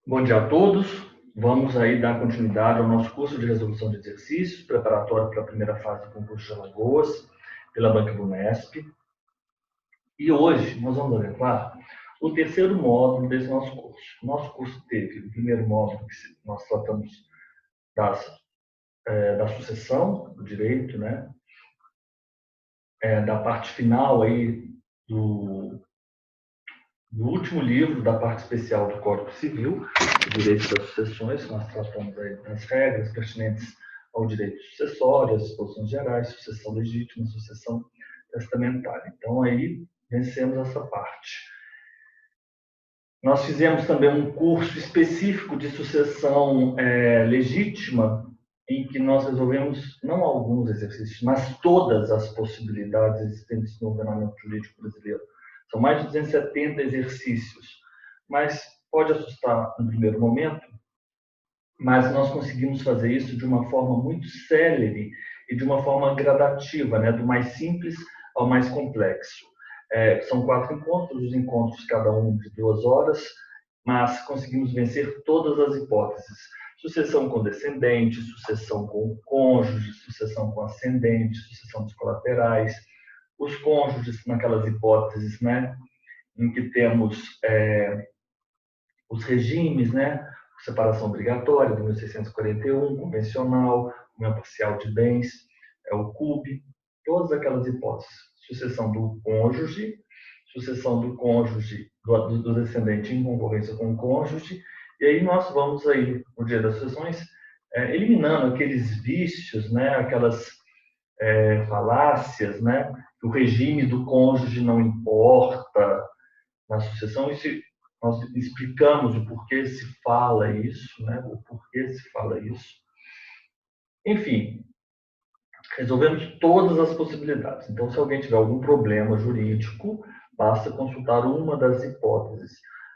Bom dia a todos. Vamos aí dar continuidade ao nosso curso de resolução de exercícios, preparatório para a primeira fase do concurso de Alagoas, pela Banca Bunesp. E hoje nós vamos adequar o terceiro módulo desse nosso curso. Nosso curso teve o primeiro módulo, que nós tratamos da sucessão do direito, né? Da parte final aí do último livro da parte especial do Código Civil, o direito das sucessões. Nós tratamos aí das regras pertinentes ao direito sucessório, as disposições gerais, sucessão legítima, sucessão testamentária. Então, aí, vencemos essa parte. Nós fizemos também um curso específico de sucessão legítima, em que nós resolvemos não alguns exercícios, mas todas as possibilidades existentes no ordenamento jurídico brasileiro. São mais de 270 exercícios, mas pode assustar no primeiro momento, mas nós conseguimos fazer isso de uma forma muito célere e de uma forma gradativa, né? Do mais simples ao mais complexo. São 4 encontros, os encontros cada um de 2 horas, mas conseguimos vencer todas as hipóteses. Sucessão com descendente, sucessão com cônjuge, sucessão com ascendente, sucessão dos colaterais, os cônjuges naquelas hipóteses, né, em que temos os regimes, né, separação obrigatória do 1641, convencional, união parcial de bens, o CUB, todas aquelas hipóteses. Sucessão do cônjuge do descendente em concorrência com o cônjuge, e aí nós vamos aí, no dia das sucessões, eliminando aqueles vícios, né, aquelas falácias, né, que o regime do cônjuge não importa na sucessão. Isso, nós explicamos o porquê se fala isso, né, o porquê se fala isso. Enfim, resolvemos todas as possibilidades. Então, se alguém tiver algum problema jurídico, basta consultar uma das hipóteses.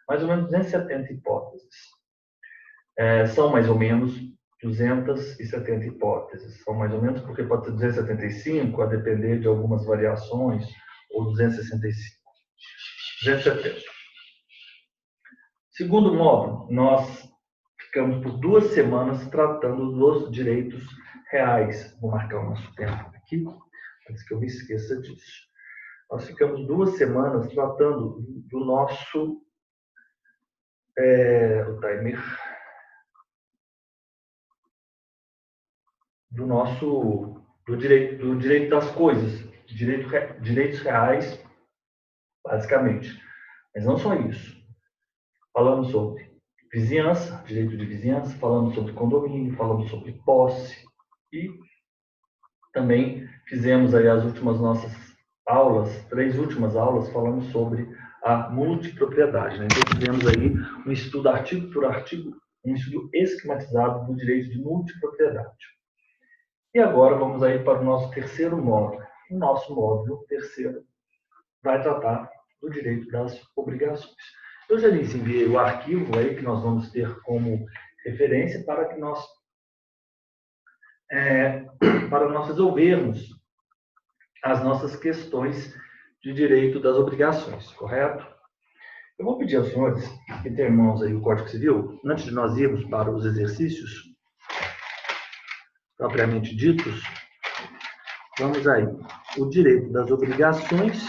Mais ou menos 270 hipóteses. São mais ou menos 270 hipóteses. São mais ou menos, porque pode ser 275, a depender de algumas variações, ou 265. 270. Segundo módulo, nós ficamos por 2 semanas tratando dos direitos reais. Vou marcar o nosso tempo aqui, antes que eu me esqueça disso. Nós ficamos 2 semanas tratando do nosso o timer, do direito das coisas, direitos reais, basicamente. Mas não só isso. Falamos sobre vizinhança, direito de vizinhança, falamos sobre condomínio, falamos sobre posse, e também fizemos aí as últimas nossas aulas, 3 últimas aulas, falamos sobre a multipropriedade, né? Então fizemos aí um estudo artigo por artigo, um estudo esquematizado do direito de multipropriedade. E agora vamos aí para o nosso terceiro módulo. O nosso módulo terceiro vai tratar do direito das obrigações. Eu já lhes enviei o arquivo aí que nós vamos ter como referência para que nós resolvermos as nossas questões de direito das obrigações, correto? Eu vou pedir aos senhores que têm em mãos aí o Código Civil, antes de nós irmos para os exercícios propriamente ditos, vamos aí. O direito das obrigações,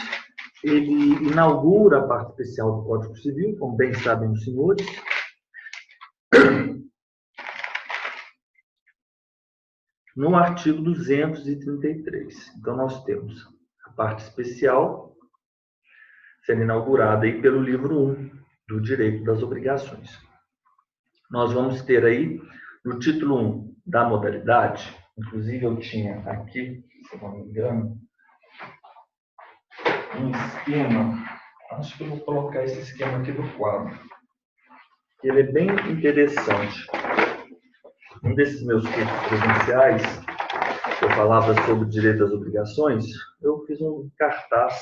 ele inaugura a parte especial do Código Civil, como bem sabem os senhores. No artigo 233. Então, nós temos a parte especial sendo inaugurada aí pelo livro 1 do Direito das Obrigações. Nós vamos ter aí, no título 1 da modalidade, inclusive eu tinha aqui, se não me engano, um esquema. Acho que eu vou colocar esse esquema aqui no quadro. Ele é bem interessante. Um desses meus cursos presenciais, eu falava sobre o direito das obrigações, eu fiz um cartaz,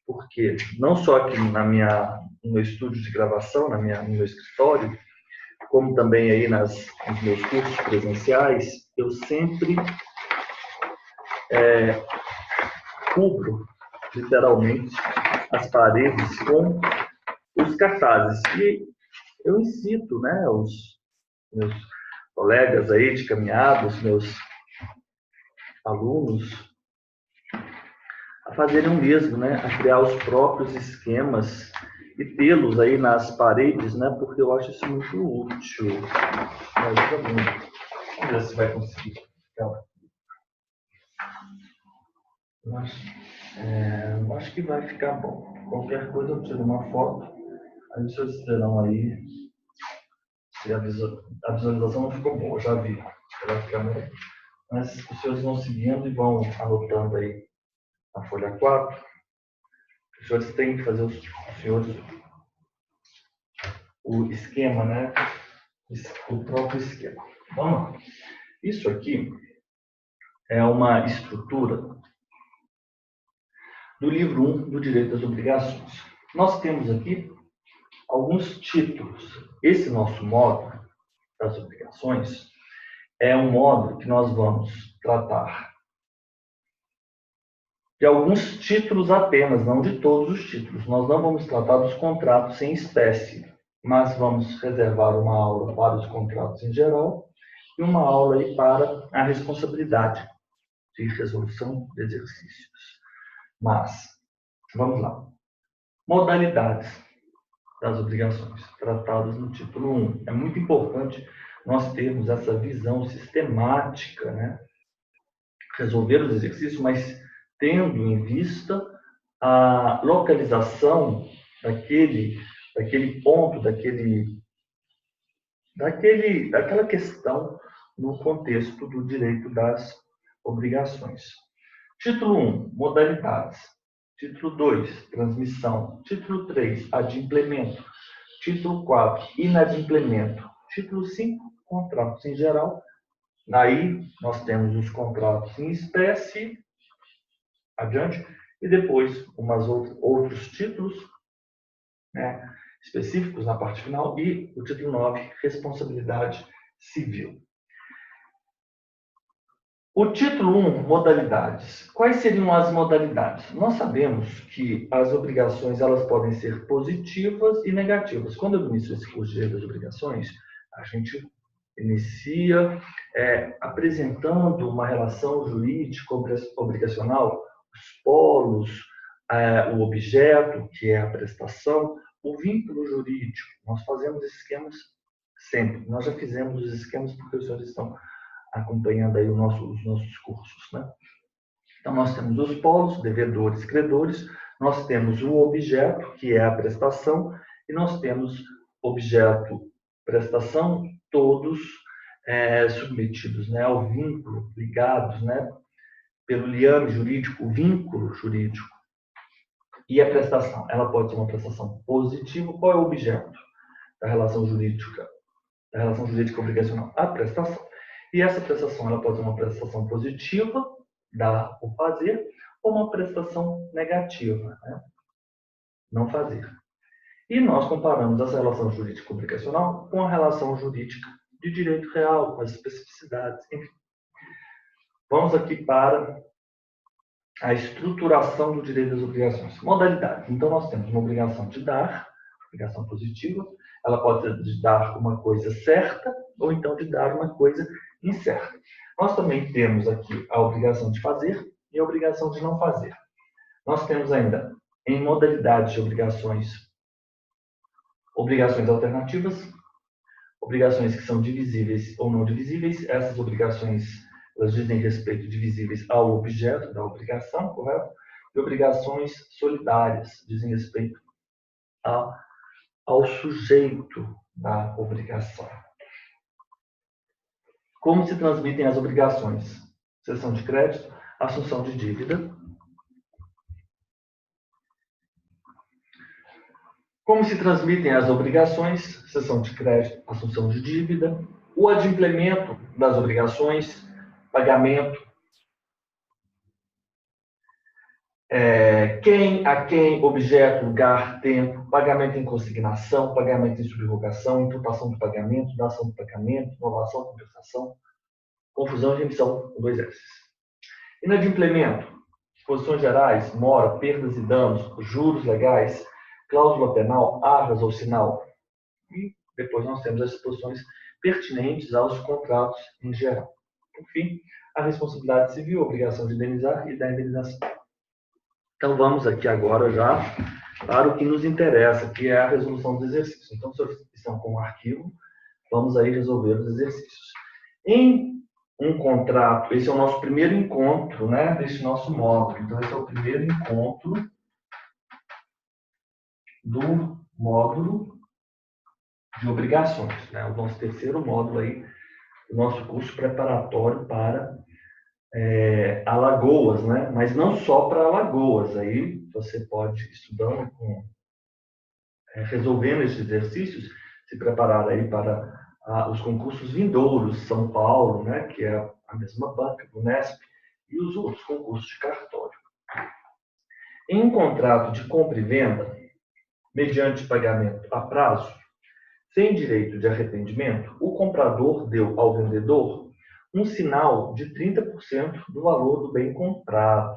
porque não só aqui no meu estúdio de gravação, no meu escritório, como também aí nos meus cursos presenciais, eu sempre cubro, literalmente, as paredes com os cartazes. E eu incito, né, os meus colegas aí de caminhada, os meus alunos, a fazerem o mesmo, né, a criar os próprios esquemas e tê-los aí nas paredes, né, porque eu acho isso muito útil. Vamos ver se vai conseguir. Eu acho que vai ficar bom. Qualquer coisa eu tiro uma foto, aí vocês terão aí se a visualização não ficou boa, eu já vi. Vai ficar melhor. Mas os senhores vão seguindo e vão anotando aí na folha 4. Os senhores têm que fazer o esquema, né? O próprio esquema. Vamos lá. Isso aqui é uma estrutura do livro 1 do Direito das Obrigações. Nós temos aqui alguns títulos. Esse nosso módulo das obrigações é um módulo que nós vamos tratar de alguns títulos apenas, não de todos os títulos. Nós não vamos tratar dos contratos em espécie, mas vamos reservar uma aula para os contratos em geral e uma aula aí para a responsabilidade de resolução de exercícios. Mas, vamos lá. Modalidades das obrigações tratadas no título 1. É muito importante nós termos essa visão sistemática, né? Resolver os exercícios, mas tendo em vista a localização daquele ponto, daquela questão no contexto do direito das obrigações. Título 1, modalidades. Título 2, transmissão. Título 3, adimplemento. Título 4, inadimplemento. Título 5, contratos em geral. Aí nós temos os contratos em espécie, adiante, e depois outros títulos, né, específicos na parte final, e o título 9, responsabilidade civil. O título 1, modalidades. Quais seriam as modalidades? Nós sabemos que as obrigações elas podem ser positivas e negativas. Quando eu inicio esse curso de direito das obrigações, a gente inicia apresentando uma relação jurídica obrigacional, os polos, o objeto, que é a prestação, o vínculo jurídico. Nós fazemos esquemas sempre. Nós já fizemos os esquemas porque os senhores estão acompanhando aí os nossos cursos, né? Então, nós temos os polos, devedores, credores, nós temos o objeto, que é a prestação, e nós temos objeto, prestação, todos submetidos, né, ao vínculo, ligados, né, pelo liame jurídico, o vínculo jurídico. E a prestação, ela pode ser uma prestação positiva. Qual é o objeto da relação jurídica obrigacional? A prestação. E essa prestação ela pode ser uma prestação positiva, dar ou fazer, ou uma prestação negativa, né? Não fazer. E nós comparamos essa relação jurídica obrigacional com a relação jurídica de direito real, com as especificidades, enfim. Vamos aqui para a estruturação do direito das obrigações. Modalidades. Então, nós temos uma obrigação de dar, obrigação positiva, ela pode ser de dar uma coisa certa, ou então de dar uma coisa incerta. Nós também temos aqui a obrigação de fazer e a obrigação de não fazer. Nós temos ainda, em modalidades de obrigações alternativas, obrigações que são divisíveis ou não divisíveis. Essas obrigações, elas dizem respeito divisíveis ao objeto da obrigação, correto? E obrigações solidárias, dizem respeito ao sujeito da obrigação. Como se transmitem as obrigações? Cessão de crédito, assunção de dívida. Como se transmitem as obrigações? Cessão de crédito, assunção de dívida. O adimplemento das obrigações, pagamento. A quem, objeto, lugar, tempo, pagamento em consignação, pagamento em subrogação, imputação do pagamento, dação do pagamento, inovação, compensação, confusão e remissão, com 2 S. Inadimplemento, disposições gerais, mora, perdas e danos, juros legais, cláusula penal, arras ou sinal. E Depois nós temos as disposições pertinentes aos contratos em geral. Por fim, a responsabilidade civil, a obrigação de indenizar e da indenização. Então vamos aqui agora já para o que nos interessa, que é a resolução dos exercícios. Então, se vocês estão com o arquivo, vamos aí resolver os exercícios. Em um contrato, esse é o nosso primeiro encontro, né, deste nosso módulo. Então, esse é o primeiro encontro do módulo de obrigações, né, o nosso terceiro módulo aí, do nosso curso preparatório para Alagoas, né, mas não só para Alagoas, aí você pode, estudando, resolvendo esses exercícios, se preparar aí para os concursos vindouros, São Paulo, né, que é a mesma banca do Unesp, e os outros concursos de cartório. Em um contrato de compra e venda, mediante pagamento a prazo, sem direito de arrependimento, o comprador deu ao vendedor um sinal de 30% do valor do bem comprado.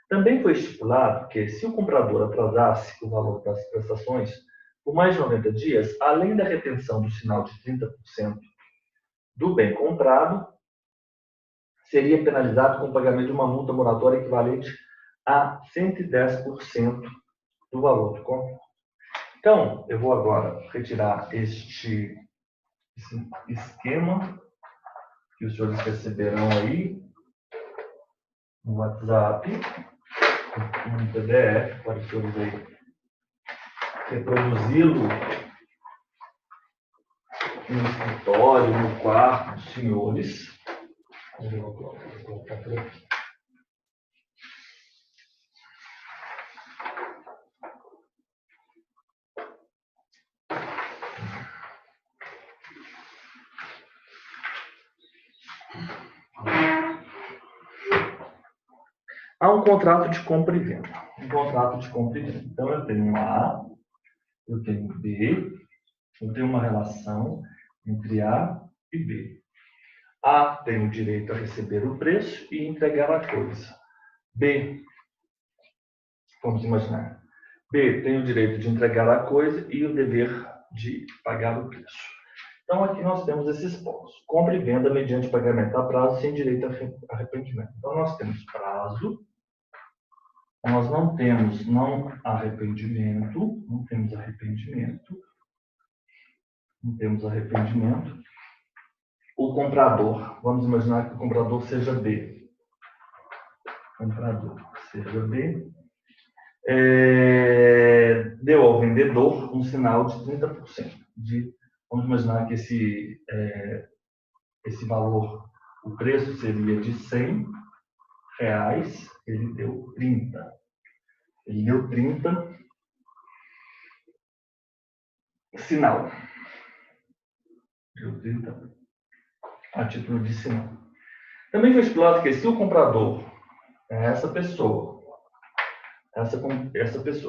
Também foi estipulado que, se o comprador atrasasse o valor das prestações por mais de 90 dias, além da retenção do sinal de 30% do bem comprado, seria penalizado com o pagamento de uma multa moratória equivalente a 110% do valor do contrato. Então, eu vou agora retirar esse esquema que os senhores receberão aí no WhatsApp, um PDF, para que eu reproduzi-lo no escritório, no quarto dos senhores. Eu vou colocar por aqui. Há um contrato de compra e venda. Um contrato de compra e venda. Então, eu tenho A, eu tenho B, eu tenho uma relação entre A e B. A tem o direito a receber o preço e entregar a coisa. B, vamos imaginar, B tem o direito de entregar a coisa e o dever de pagar o preço. Então, aqui nós temos esses pontos. Compra e venda mediante pagamento a prazo sem direito a arrependimento. Então, nós temos prazo, nós não temos arrependimento, não temos arrependimento. O comprador, vamos imaginar que o comprador seja B. Deu ao vendedor um sinal de 30%. Vamos imaginar que esse valor, o preço seria de R$100, ele deu 30. Ele deu 30 sinal. Deu 30 a título de sinal. Também foi estipulado que, se o comprador, essa pessoa,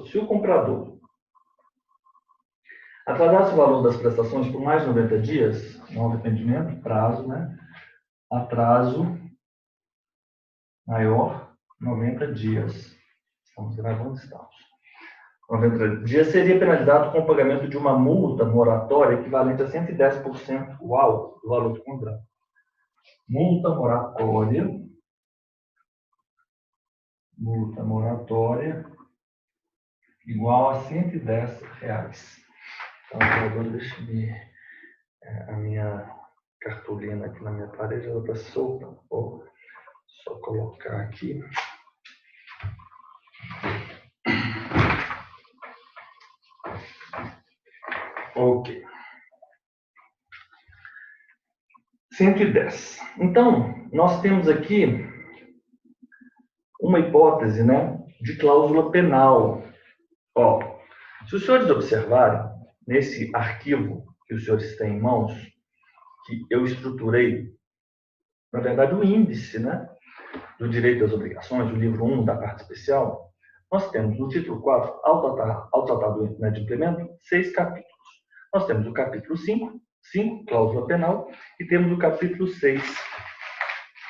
se o comprador atrasasse o valor das prestações por mais de 90 dias, não arrependimento, prazo, né? Atraso maior, 90 dias. Estamos gravando, estamos. 90 dias seria penalizado com o pagamento de uma multa moratória equivalente a 110%, do valor do contrato. Multa moratória igual a R$110. Então, agora deixa eu ver a minha cartolina aqui na minha parede, ela está solta. Vou só colocar aqui. Ok. 110. Então, nós temos aqui uma hipótese, né, de cláusula penal. Se os senhores observarem, nesse arquivo que os senhores têm em mãos, que eu estruturei, na verdade, o índice, né, do direito das obrigações, o livro 1 da parte especial, nós temos no título 4, ao tratado do inadimplemento, 6 capítulos. Nós temos o capítulo 5, cláusula penal, e temos o capítulo 6,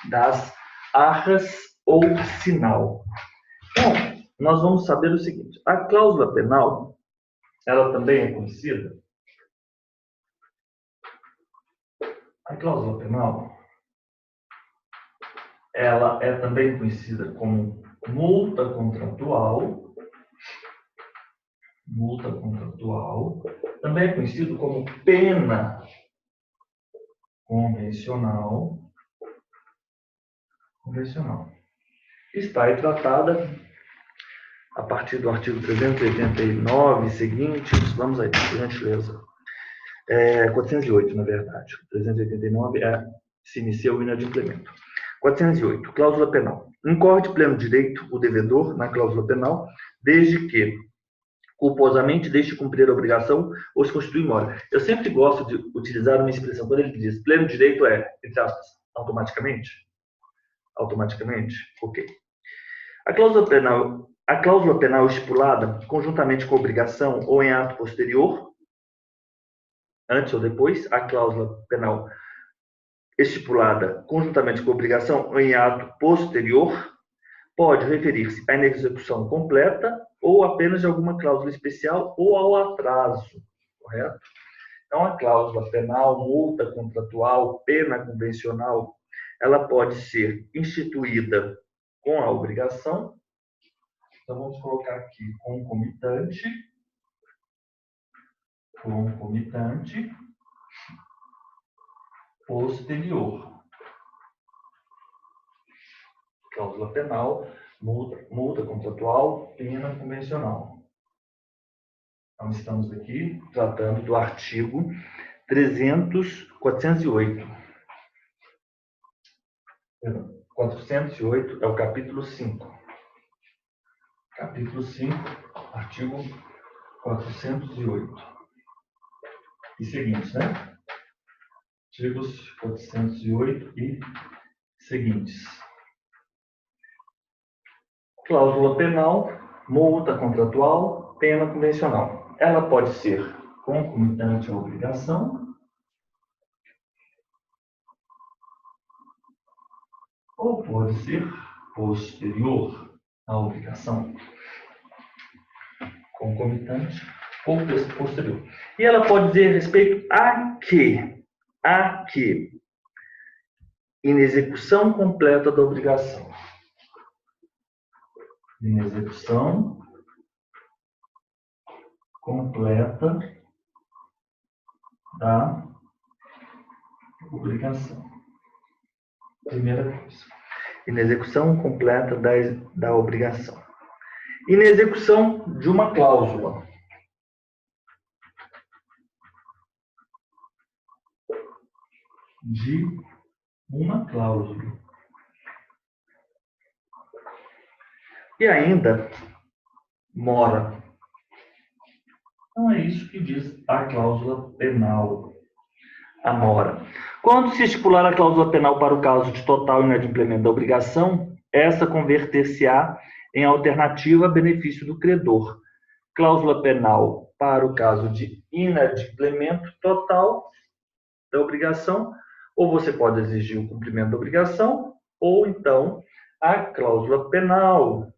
das arras ou sinal. Então, nós vamos saber o seguinte: a cláusula penal, ela também é conhecida A cláusula penal, ela é também conhecida como multa contratual, também é conhecido como pena convencional, está aí tratada a partir do artigo 389 e seguintes. Vamos aí, por gentileza. 408, na verdade. 389 se inicia o inadimplemento. 408, cláusula penal. Incorre de pleno direito o devedor na cláusula penal, desde que culposamente deixe cumprir a obrigação ou se constitui mora. Eu sempre gosto de utilizar uma expressão, quando ele diz pleno direito entre aspas, automaticamente. Automaticamente? Ok. A cláusula penal estipulada, conjuntamente com a obrigação ou em ato posterior, antes ou depois, a cláusula penal estipulada conjuntamente com a obrigação ou em ato posterior, pode referir-se à inexecução completa ou apenas de alguma cláusula especial ou ao atraso, correto? Então, a cláusula penal, multa contratual, pena convencional, ela pode ser instituída com a obrigação. Então, vamos colocar aqui concomitante, posterior. Cláusula penal, multa contratual, pena convencional. Então, estamos aqui tratando do artigo 408. 408 é o capítulo 5. Capítulo 5, artigo 408. E seguintes, né? Artigos 408 e seguintes. Cláusula penal, multa contratual, pena convencional. Ela pode ser concomitante à obrigação ou pode ser posterior à obrigação. Concomitante ou posterior. E ela pode dizer respeito a quê? A quê? Inexecução completa da obrigação. Inexecução completa da obrigação. Primeira coisa. Inexecução completa da obrigação. Inexecução de uma cláusula. De uma cláusula. E ainda mora. Então é isso que diz a cláusula penal. A mora. Quando se estipular a cláusula penal para o caso de total inadimplemento da obrigação, essa converter-se-á em alternativa a benefício do credor. Cláusula penal para o caso de inadimplemento total da obrigação, ou você pode exigir o cumprimento da obrigação, ou então a cláusula penal.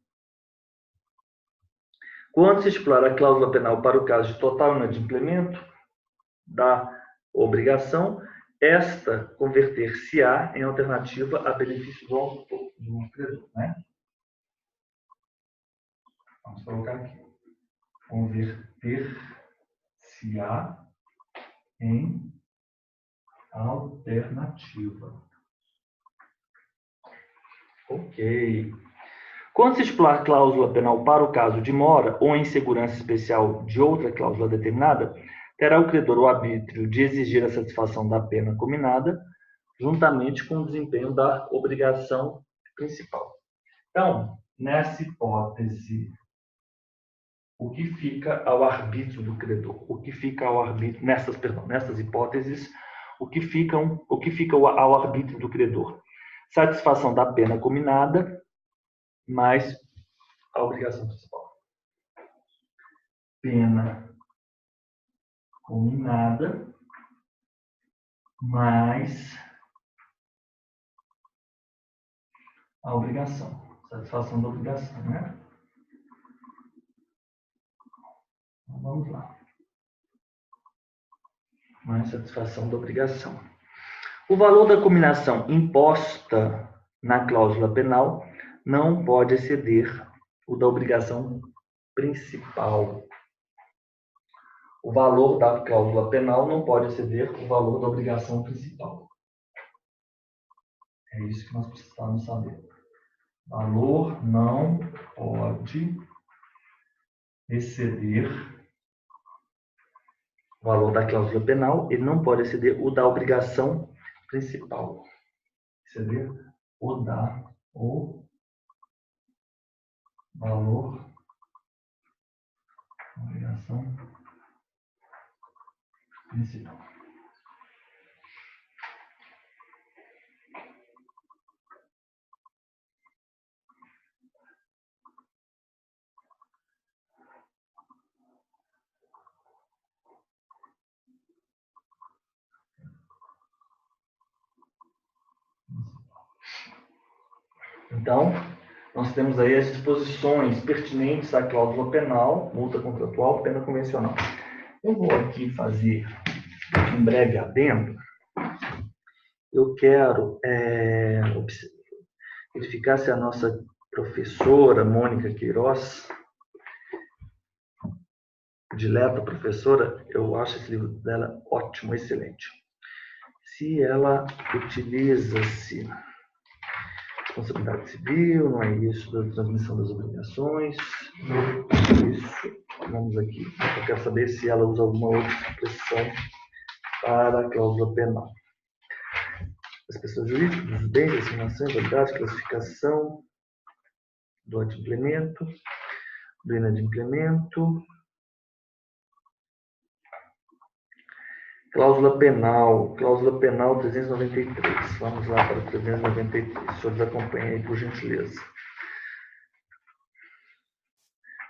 Quando se estipular a cláusula penal para o caso de total inadimplemento da obrigação, esta converter-se-á em alternativa a benefício do autor, do credor, né? Vamos colocar aqui. Converter-se-á em alternativa. Ok. Quando se estipular a cláusula penal para o caso de mora ou insegurança especial de outra cláusula determinada, terá o credor o arbítrio de exigir a satisfação da pena cominada, juntamente com o desempenho da obrigação principal. Então, nessa hipótese, o que fica ao arbítrio do credor? O que fica ao arbítrio, nessas hipóteses, o que fica ao arbítrio do credor? Satisfação da pena cominada, mais a obrigação principal. Pena cominada, mais a obrigação. Satisfação da obrigação, né? Então, vamos lá. Mais satisfação da obrigação. O valor da combinação imposta na cláusula penal não pode exceder o da obrigação principal. O valor da cláusula penal não pode exceder o valor da obrigação principal. É isso que nós precisamos saber. Valor não pode exceder o valor da cláusula penal, ele não pode exceder o da obrigação principal. Exceder o valor da obrigação principal. Então, nós temos aí as disposições pertinentes à cláusula penal, multa contratual, pena convencional. Eu vou aqui fazer um breve adendo. Eu quero verificar se a nossa professora, Mônica Queiroz, dileta professora, eu acho esse livro dela ótimo, excelente. Se ela utiliza-se responsabilidade civil, não é isso, da transmissão das obrigações, isso, vamos aqui. Eu quero saber se ela usa alguma outra expressão para a cláusula penal. As pessoas jurídicas, dos bens, asignação, validade, classificação, do adimplemento, do inadimplemento. Cláusula penal 393. Vamos lá para o 393. O senhor nos acompanha aí, por gentileza.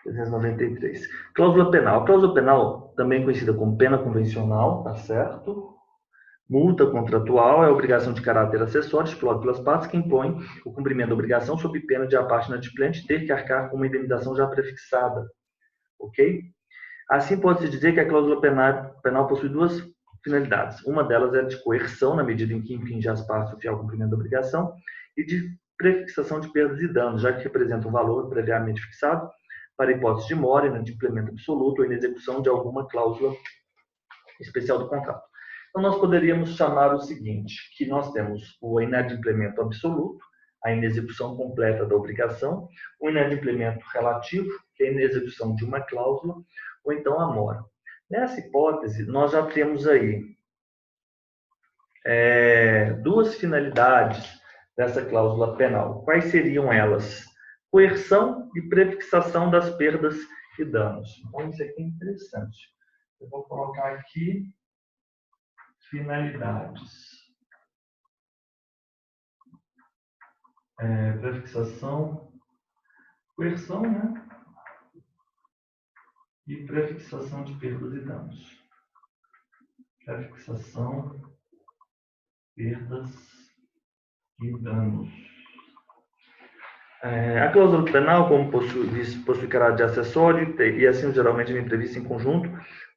393. Cláusula penal. A cláusula penal, também conhecida como pena convencional, tá certo? Multa contratual é a obrigação de caráter acessório estipulada pelas partes que impõe o cumprimento da obrigação sob pena de a parte inadimplente ter que arcar com uma indenização já prefixada. Ok? Assim, pode-se dizer que a cláusula penal possui duas finalidades. Uma delas é a de coerção, na medida em que impinge as partes o fiel cumprimento da obrigação, e de prefixação de perdas e danos, já que representa um valor previamente fixado para hipótese de mora, inadimplemento absoluto ou inexecução de alguma cláusula especial do contrato. Então, nós poderíamos chamar o seguinte, que nós temos o inadimplemento absoluto, a inexecução completa da obrigação, o inadimplemento relativo, que é a inexecução de uma cláusula, ou então a mora. Nessa hipótese, nós já temos aí duas finalidades dessa cláusula penal. Quais seriam elas? Coerção e prefixação das perdas e danos. Então, isso aqui é interessante. Eu vou colocar aqui finalidades. Prefixação, coerção, né? E prefixação de perdas e danos. Prefixação, perdas e danos. A cláusula penal, como possui caráter de acessório, e assim geralmente é prevista em conjunto,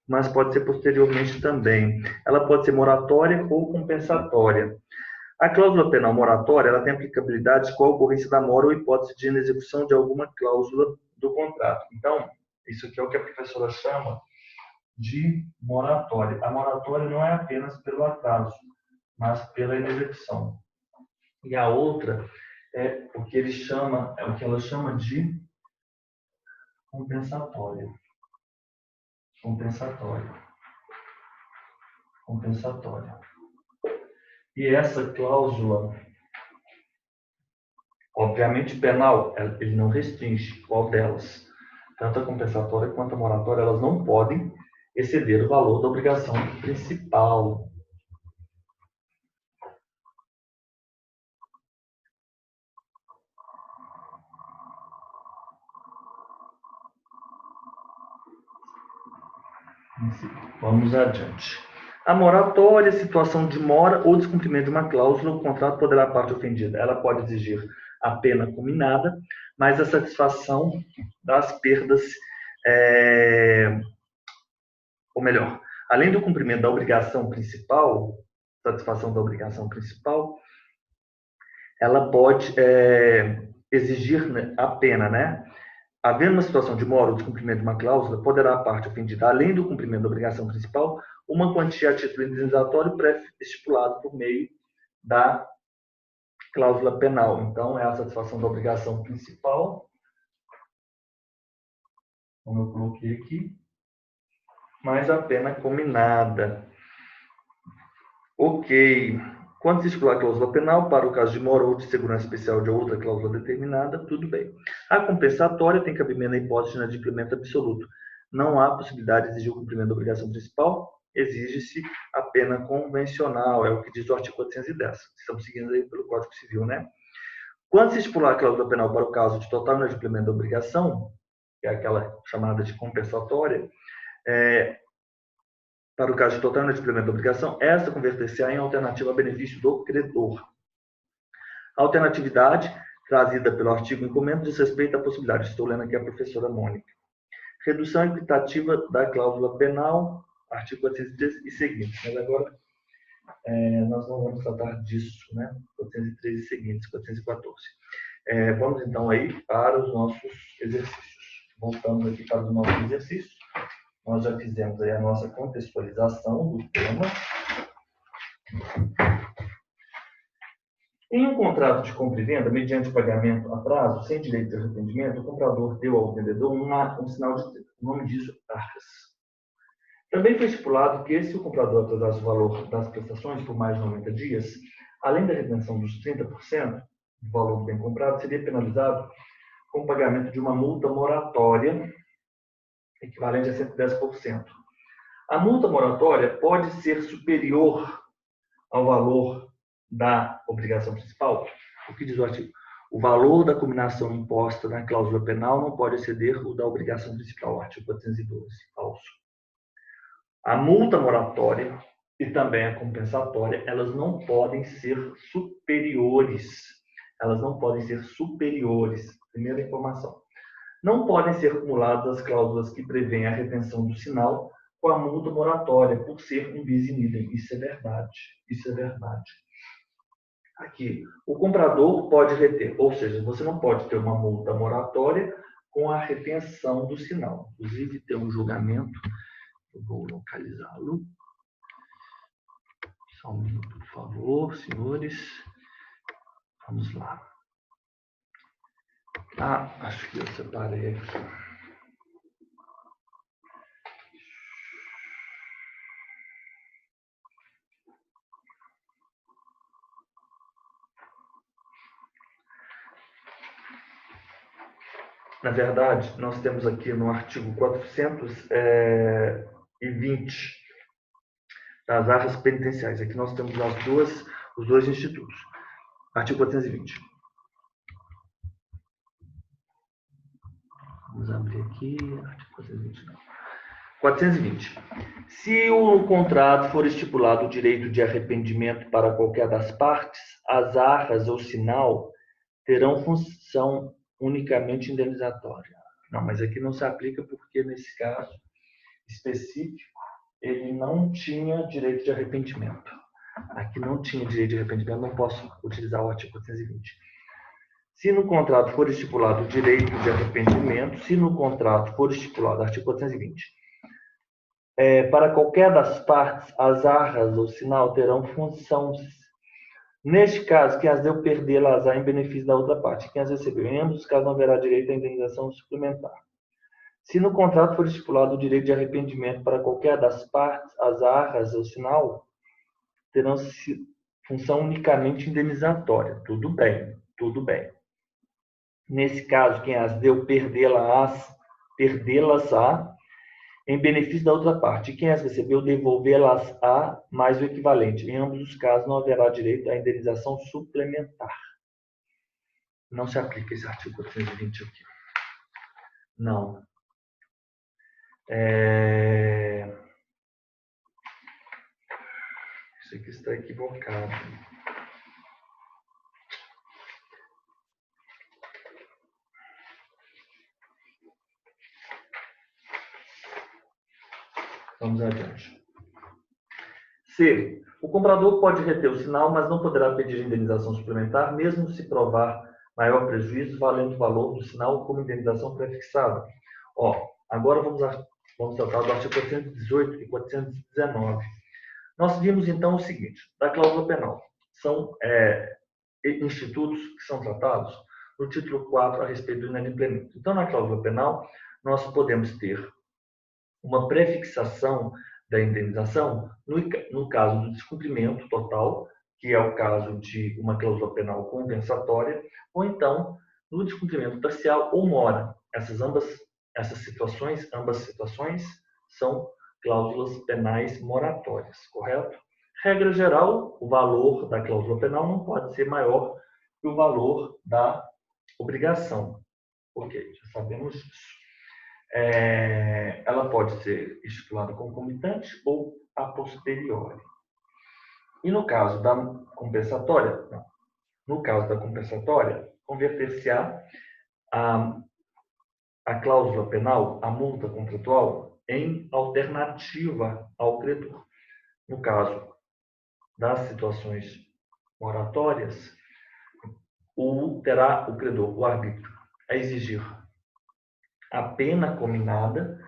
mas pode ser posteriormente também. Ela pode ser moratória ou compensatória. A cláusula penal moratória ela tem aplicabilidade com a ocorrência da mora ou hipótese de inexecução de alguma cláusula do contrato. Então, isso aqui é o que a professora chama de moratória. A moratória não é apenas pelo atraso, mas pela inexecução. E a outra é o que ela chama de compensatória. Compensatória. E essa cláusula, obviamente penal, ele não restringe qual delas. Tanto a compensatória quanto a moratória, elas não podem exceder o valor da obrigação principal. Vamos adiante. A moratória, situação de mora ou descumprimento de uma cláusula, o contrato poderá a parte ofendida. Ela pode exigir a pena combinada, mas a satisfação das perdas, ou melhor, além do cumprimento da obrigação principal, satisfação da obrigação principal, ela pode exigir, né, a pena, né? Havendo uma situação de mora ou descumprimento de uma cláusula, poderá a parte ofendida, além do cumprimento da obrigação principal, uma quantia a título indenizatório pré-estipulado por meio da cláusula penal. Então, é a satisfação da obrigação principal, como eu coloquei aqui, mais a pena combinada. Ok. Quando se estipular a cláusula penal, para o caso de mora ou de segurança especial de outra cláusula determinada, tudo bem. A compensatória tem cabimento na hipótese de inadimplemento absoluto. Não há possibilidade de exigir o cumprimento da obrigação principal, exige-se a pena convencional, é o que diz o artigo 410. Estamos seguindo aí pelo Código Civil, né? Quando se estipular a cláusula penal para o caso de total inadimplemento da obrigação, que é aquela chamada de compensatória, para o caso de total inadimplemento da obrigação, esta converter-se-á em alternativa a benefício do credor. A alternatividade trazida pelo artigo em comento diz respeito à possibilidade, estou lendo aqui a professora Mônica, redução equitativa da cláusula penal, artigo 403 e seguintes. Mas agora nós não vamos tratar disso, né? 413 e seguintes, 414. Vamos então aí para os nossos exercícios. Voltamos aqui para os nossos exercícios. Nós já fizemos aí a nossa contextualização do tema. Em um contrato de compra e venda, mediante pagamento a prazo, sem direito de arrependimento, o comprador deu ao vendedor um sinal de o nome disso, arcas. Também foi estipulado que, se o comprador atrasasse o valor das prestações por mais de 90 dias, além da retenção dos 30% do valor do bem comprado, seria penalizado com o pagamento de uma multa moratória equivalente a 110%. A multa moratória pode ser superior ao valor da obrigação principal. O que diz o artigo? O valor da combinação imposta na cláusula penal não pode exceder o da obrigação principal, artigo 412, falso. A multa moratória e também a compensatória, elas não podem ser superiores. Elas não podem ser superiores. Primeira informação. Não podem ser acumuladas as cláusulas que prevêem a retenção do sinal com a multa moratória, por ser um bis in idem. Isso é verdade. Isso é verdade. Aqui, o comprador pode reter, ou seja, você não pode ter uma multa moratória com a retenção do sinal. Inclusive, tem um julgamento, eu vou localizá-lo. Só um minuto, por favor, senhores. Vamos lá. Acho que eu separei aqui. Na verdade, nós temos aqui no artigo 420 das arras penitenciárias. Aqui nós temos os dois institutos. Artigo 420. Vamos abrir aqui. Artigo 420 não. 420. Se no contrato for estipulado o direito de arrependimento para qualquer das partes, as arras ou sinal terão função unicamente indenizatória. Não, mas aqui não se aplica porque, nesse caso específico, ele não tinha direito de arrependimento. Aqui não tinha direito de arrependimento, não posso utilizar o artigo 420. Se no contrato for estipulado o direito de arrependimento, se no contrato for estipulado, artigo 420, para qualquer das partes, as arras ou sinal terão função. Neste caso, quem as deu perdê-las em benefício da outra parte. Quem as recebeu, em ambos os casos, não haverá direito à indenização suplementar. Se no contrato for estipulado o direito de arrependimento para qualquer das partes, as arras ou sinal terão função unicamente indenizatória. Tudo bem, tudo bem. Nesse caso, quem as deu perdê-las em benefício da outra parte. E quem as recebeu, devolvê-las a mais o equivalente. Em ambos os casos, não haverá direito à indenização suplementar. Não se aplica esse artigo 420 aqui. Não. Isso aqui está equivocado. Vamos adiante. C. O comprador pode reter o sinal, mas não poderá pedir indenização suplementar, mesmo se provar maior prejuízo, valendo o valor do sinal como indenização prefixada. Agora vamos tratar do artigo 418 e 419. Nós vimos, então, o seguinte, da cláusula penal. São institutos que são tratados no título 4 a respeito do inadimplemento. Então, na cláusula penal, nós podemos ter uma prefixação da indenização no caso do descumprimento total, que é o caso de uma cláusula penal compensatória, ou então no descumprimento parcial ou mora. Ambas situações são cláusulas penais moratórias, correto? Regra geral, o valor da cláusula penal não pode ser maior que o valor da obrigação. Ok, já sabemos disso. Ela pode ser estipulada concomitante ou a posteriori. E no caso da compensatória, não. No caso da compensatória, converter-se-á a cláusula penal, a multa contratual, em alternativa ao credor. No caso das situações moratórias, terá o credor o arbítrio a exigir a pena cominada,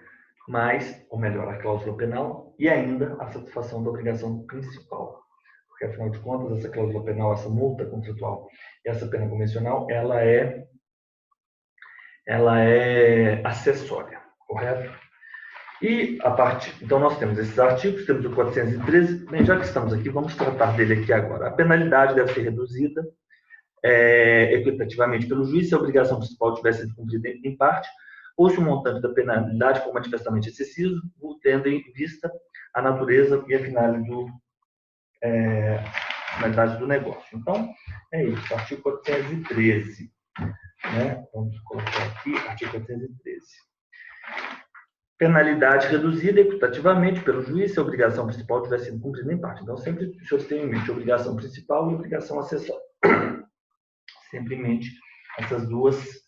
ou melhor, a cláusula penal, e ainda a satisfação da obrigação principal. Porque, afinal de contas, essa cláusula penal, essa multa contratual e essa pena convencional, ela é acessória, correto? E então nós temos esses artigos, temos o 413. Bem, já que estamos aqui, vamos tratar dele aqui agora. A penalidade deve ser reduzida equitativamente pelo juiz se a obrigação principal tiver sido cumprida em parte, ou se o montante da penalidade for manifestamente excessivo, tendo em vista a natureza e a finalidade do negócio. Então, é isso, artigo 413. Né? Vamos colocar aqui, artigo 413. Penalidade reduzida equitativamente pelo juiz se a obrigação principal tiver sido cumprida em parte. Então, sempre os senhores tenham em mente obrigação principal e obrigação acessória. Sempre em mente essas duas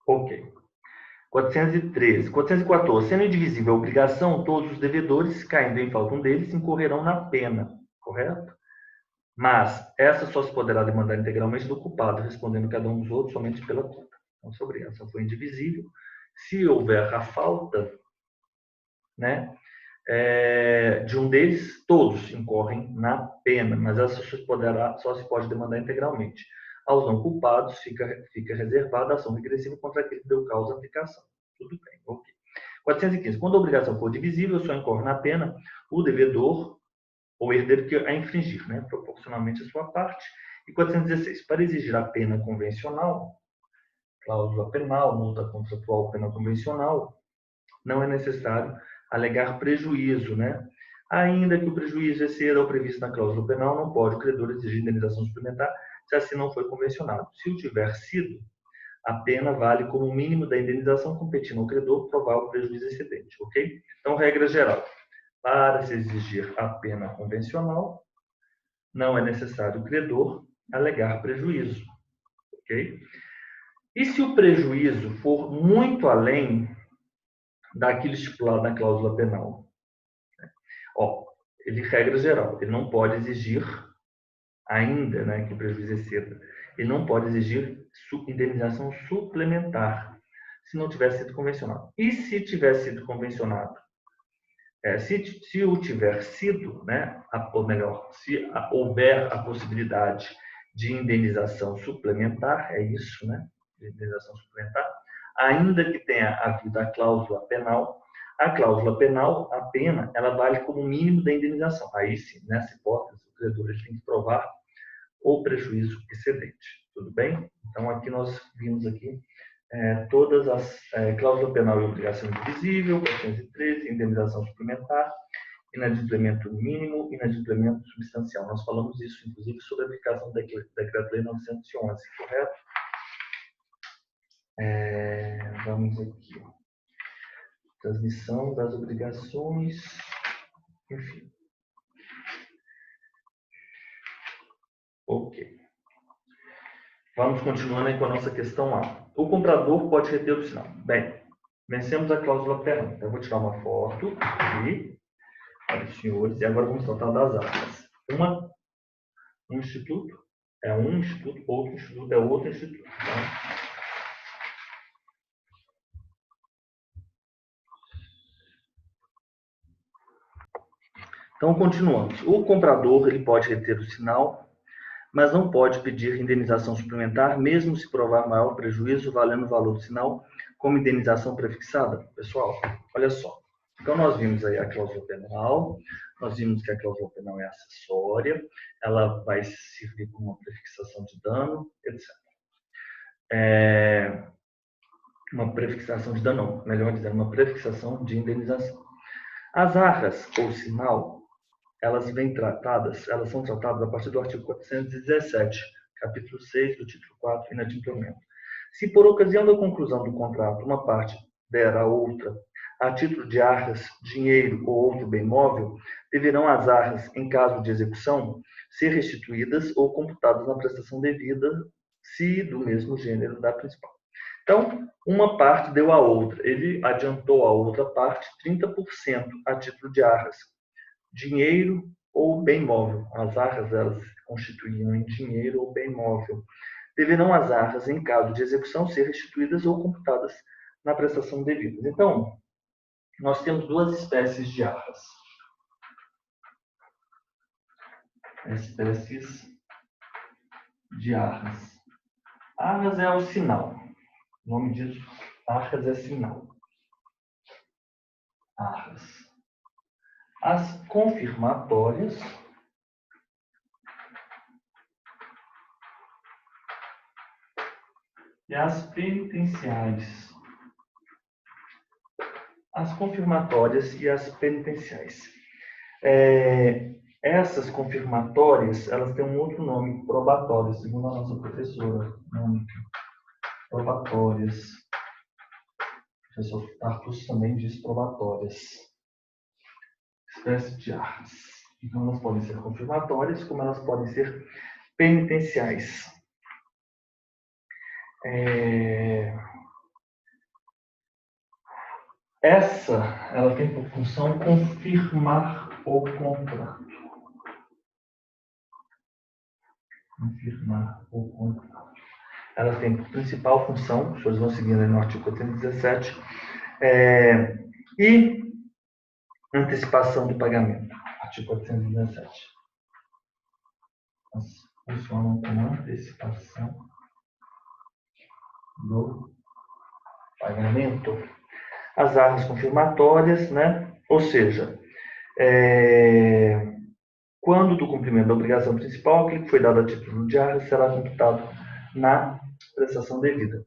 Ok. 413. 414. Sendo indivisível a obrigação, todos os devedores, caindo em falta um deles, incorrerão na pena. Correto? Mas essa só se poderá demandar integralmente do culpado, respondendo cada um dos outros somente pela culpa. Então, se a obrigação for indivisível, se houver a falta, né, de um deles, todos incorrem na pena, mas essa só se pode demandar integralmente. Aos não culpados fica reservada a ação regressiva contra aquele que deu causa à aplicação. Tudo bem, ok. 415. Quando a obrigação for divisível, só incorre na pena o devedor ou herdeiro que a infringir, né, proporcionalmente à sua parte. E 416. Para exigir a pena convencional, cláusula penal, multa contratual, pena convencional, não é necessário alegar prejuízo, né? Ainda que o prejuízo exceda o previsto na cláusula penal, não pode o credor exigir indenização suplementar se assim não foi convencionado. Se o tiver sido, a pena vale como o mínimo da indenização competindo ao credor provar o prejuízo excedente, ok? Então, regra geral. Para se exigir a pena convencional, não é necessário o credor alegar prejuízo, ok? E se o prejuízo for muito além daquilo estipulado na cláusula penal? Regra geral, ele não pode exigir ainda, né, que o prejuízo exceda, ele não pode exigir indenização suplementar se não tiver sido convencionado. E se tiver sido convencionado? Se o tiver sido, né, ou melhor, se houver a possibilidade de indenização suplementar, é isso, né, de indenização suplementar, ainda que tenha havido a cláusula penal, a pena, ela vale como mínimo da indenização. Aí sim, nessa hipótese, o credor ele tem que provar o prejuízo excedente. Tudo bem? Então, aqui nós vimos aqui todas as cláusula penal e obrigação indivisível, 413, indenização suplementar, inadimplemento mínimo, inadimplemento substancial. Nós falamos isso, inclusive, sobre a aplicação do Decreto-Lei 911, correto? Vamos aqui. Transmissão das obrigações, enfim. Ok. Vamos continuando aí com a nossa questão A. O comprador pode reter o sinal. Bem, Vencemos a cláusula operante. Então, eu vou tirar uma foto aqui para os senhores e agora vamos tratar das arcas. Um instituto é um instituto, outro instituto é outro instituto. Tá? Então, continuamos. O comprador ele pode reter o sinal, mas não pode pedir indenização suplementar, mesmo se provar maior prejuízo, valendo o valor do sinal como indenização prefixada. Pessoal, olha só. Então, nós vimos aí a cláusula penal, nós vimos que a cláusula penal é acessória, ela vai servir como uma prefixação de dano, etc. Uma prefixação de dano, não, melhor dizendo, uma prefixação de indenização. As arras ou sinal, elas são tratadas a partir do artigo 417, capítulo 6 do título 4, inadimplemento. Se por ocasião da conclusão do contrato uma parte der à outra, a título de arras, dinheiro ou outro bem móvel, deverão as arras, em caso de execução, ser restituídas ou computadas na prestação devida, se do mesmo gênero da principal. Então, uma parte deu à outra. Ele adiantou à outra parte 30% a título de arras, dinheiro ou bem móvel. As arras elas se constituíam em dinheiro ou bem móvel. Deverão as arras, em caso de execução, ser restituídas ou computadas na prestação devida. Então, nós temos duas espécies de arras. Espécies de arras. Arras é o sinal. O nome disso, arras é sinal. Arras. As confirmatórias e as penitenciais. As confirmatórias e as penitenciais. Essas confirmatórias, elas têm um outro nome, probatórias, segundo a nossa professora, probatórias. O professor Tartus também diz probatórias. Espécie de arras. Então, elas podem ser confirmatórias, como elas podem ser penitenciais. Ela tem por função confirmar o contrato. Confirmar o contrato. Ela tem por principal função, vocês vão seguindo aí no artigo 417, e antecipação do pagamento. Artigo 417. Elas funcionam como antecipação do pagamento. As arras confirmatórias, né? Ou seja, quando do cumprimento da obrigação principal, aquilo que foi dado a título de arras será computado na prestação devida,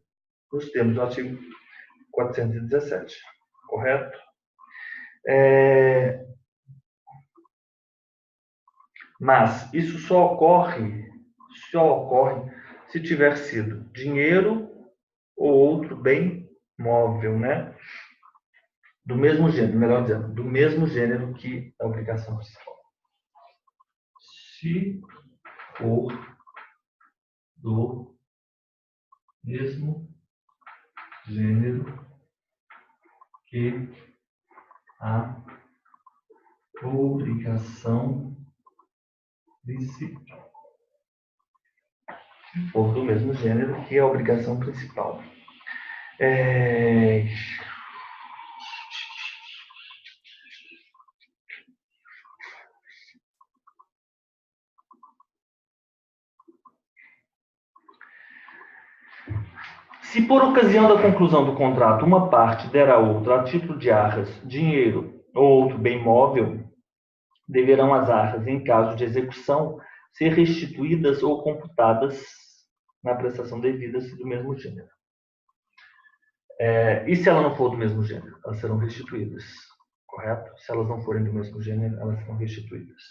nos termos do artigo 417, correto? Mas isso só ocorre se tiver sido dinheiro ou outro bem móvel, né? Do mesmo gênero, melhor dizendo, do mesmo gênero que a obrigação principal. Se for do mesmo gênero que a obrigação principal. Se for do mesmo gênero que a obrigação principal. Se por ocasião da conclusão do contrato uma parte der à outra a título de arras, dinheiro ou outro bem móvel, deverão as arras, em caso de execução, ser restituídas ou computadas na prestação devida se do mesmo gênero. E se ela não for do mesmo gênero? Elas serão restituídas, correto? Se elas não forem do mesmo gênero, elas serão restituídas.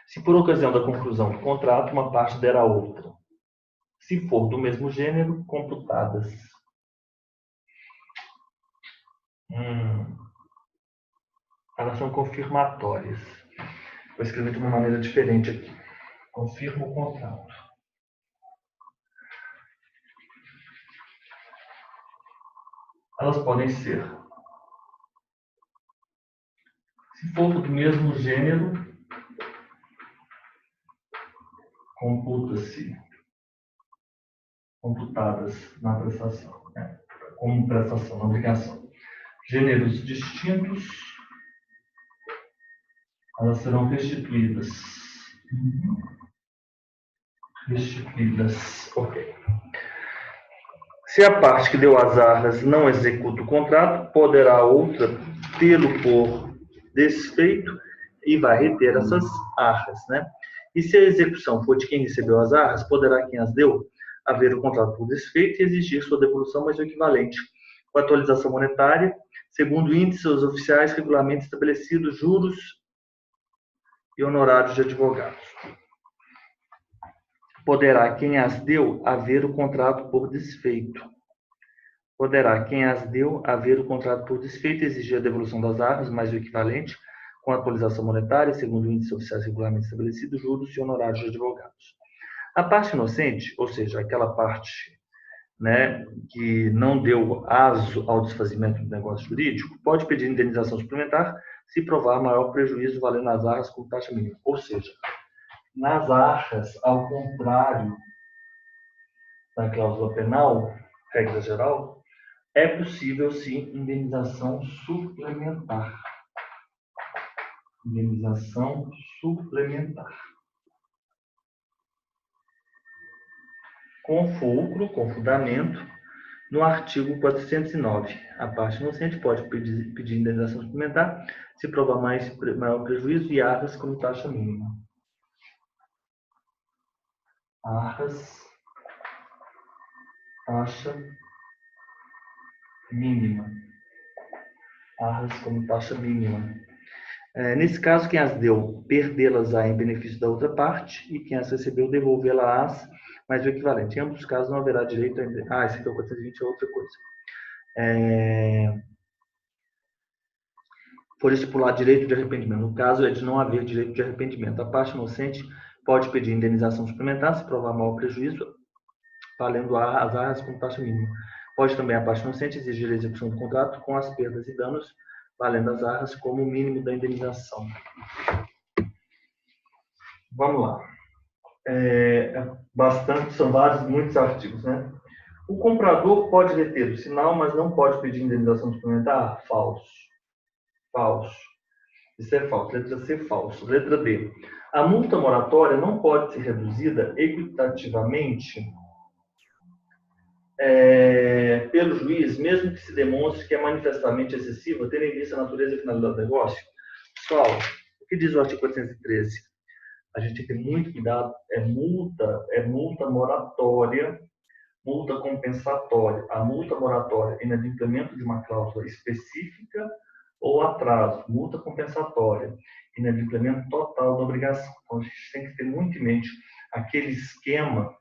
Se por ocasião da conclusão do contrato uma parte der à outra, se for do mesmo gênero, computadas. Elas são confirmatórias. Vou escrever de uma maneira diferente aqui. Confirma o contrato. elas podem ser, se for do mesmo gênero, computadas na prestação, né? Como prestação, na obrigação. Gêneros distintos, elas serão restituídas. Ok. Se a parte que deu as arras não executa o contrato, poderá outra tê-lo por desfeito e vai reter essas arras, né? E se a execução for de quem recebeu as arras, poderá quem as deu haver o contrato por desfeito e exigir sua devolução mais o equivalente, com atualização monetária, segundo índices oficiais, regulamentos estabelecidos, juros e honorários de advogados. Poderá quem as deu haver o contrato por desfeito. Poderá quem as deu haver o contrato por desfeito e exigir a devolução das arras mais o equivalente, com atualização monetária, segundo índices oficiais, regulamentos estabelecidos, juros e honorários de advogados. A parte inocente, ou seja, aquela parte, né, que não deu aso ao desfazimento do negócio jurídico, pode pedir indenização suplementar se provar maior prejuízo valendo as arras com taxa mínima. Ou seja, nas arras, ao contrário da cláusula penal, regra geral, é possível sim indenização suplementar. Indenização suplementar. Com fulcro, com fundamento, no artigo 409. A parte inocente pode pedir indenização suplementar se provar maior prejuízo e arras como taxa mínima. Arras, taxa mínima. Arras como taxa mínima. Nesse caso, quem as deu, perdê-las-á em benefício da outra parte e quem as recebeu, devolvê-las mais o equivalente. Em ambos os casos, não haverá direito a... esse aqui é o 420, é outra coisa. For estipular direito de arrependimento. No caso, é de não haver direito de arrependimento. A parte inocente pode pedir indenização suplementar se provar maior prejuízo, valendo as arras com taxa mínima. Pode também a parte inocente exigir a execução do contrato com as perdas e danos, valendo as arras como o mínimo da indenização. Vamos lá. São muitos artigos, né? O comprador pode reter o sinal, mas não pode pedir indenização suplementar? Falso. Falso. Isso é falso. Letra C, falso. Letra D. A multa moratória não pode ser reduzida equitativamente pelo juiz, mesmo que se demonstre que é manifestamente excessiva, tendo em vista a natureza e finalidade do negócio. Pessoal, o que diz o artigo 413? A gente tem que ter muito cuidado. É multa moratória, multa compensatória. A multa moratória é inadimplemento de uma cláusula específica ou atraso. Multa compensatória, inadimplemento total da obrigação. Então, a gente tem que ter muito em mente aquele esquema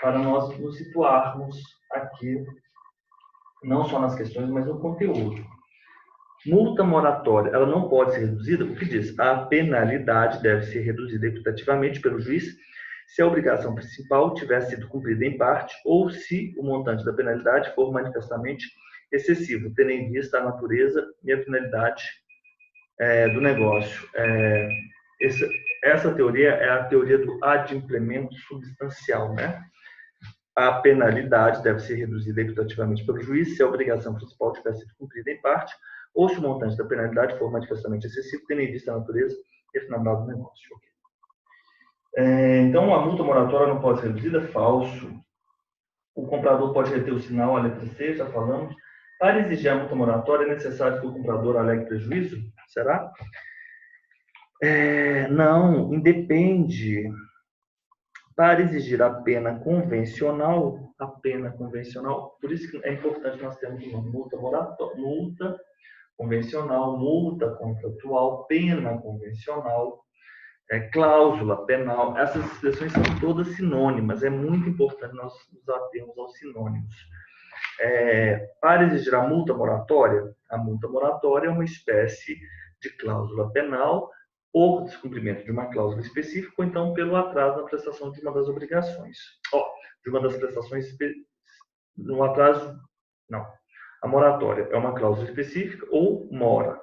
para nós nos situarmos aqui, não só nas questões, mas no conteúdo. Multa moratória, ela não pode ser reduzida, o que diz? A penalidade deve ser reduzida equitativamente pelo juiz se a obrigação principal tiver sido cumprida em parte ou se o montante da penalidade for manifestamente excessivo, tendo em vista a natureza e a finalidade do negócio. Essa teoria é a teoria do adimplemento substancial, né? A penalidade deve ser reduzida equitativamente pelo juiz se a obrigação principal tiver sido cumprida em parte ou se o montante da penalidade for manifestamente excessivo, tendo em vista a natureza e a finalidade do negócio. Então, a multa moratória não pode ser reduzida? Falso. O comprador pode reter o sinal, a letra C, já falamos. Para exigir a multa moratória, é necessário que o comprador alegue prejuízo? Será? Não, independe. Para exigir a pena convencional, por isso que é importante nós termos uma multa moratória, multa convencional, multa contratual, pena convencional, cláusula penal. Essas expressões são todas sinônimas. É muito importante nós nos atermos aos sinônimos. Para exigir a multa moratória é uma espécie de cláusula penal por descumprimento de uma cláusula específica ou então pelo atraso na prestação de uma das obrigações. De uma das prestações, no atraso, não. A moratória é uma cláusula específica ou mora.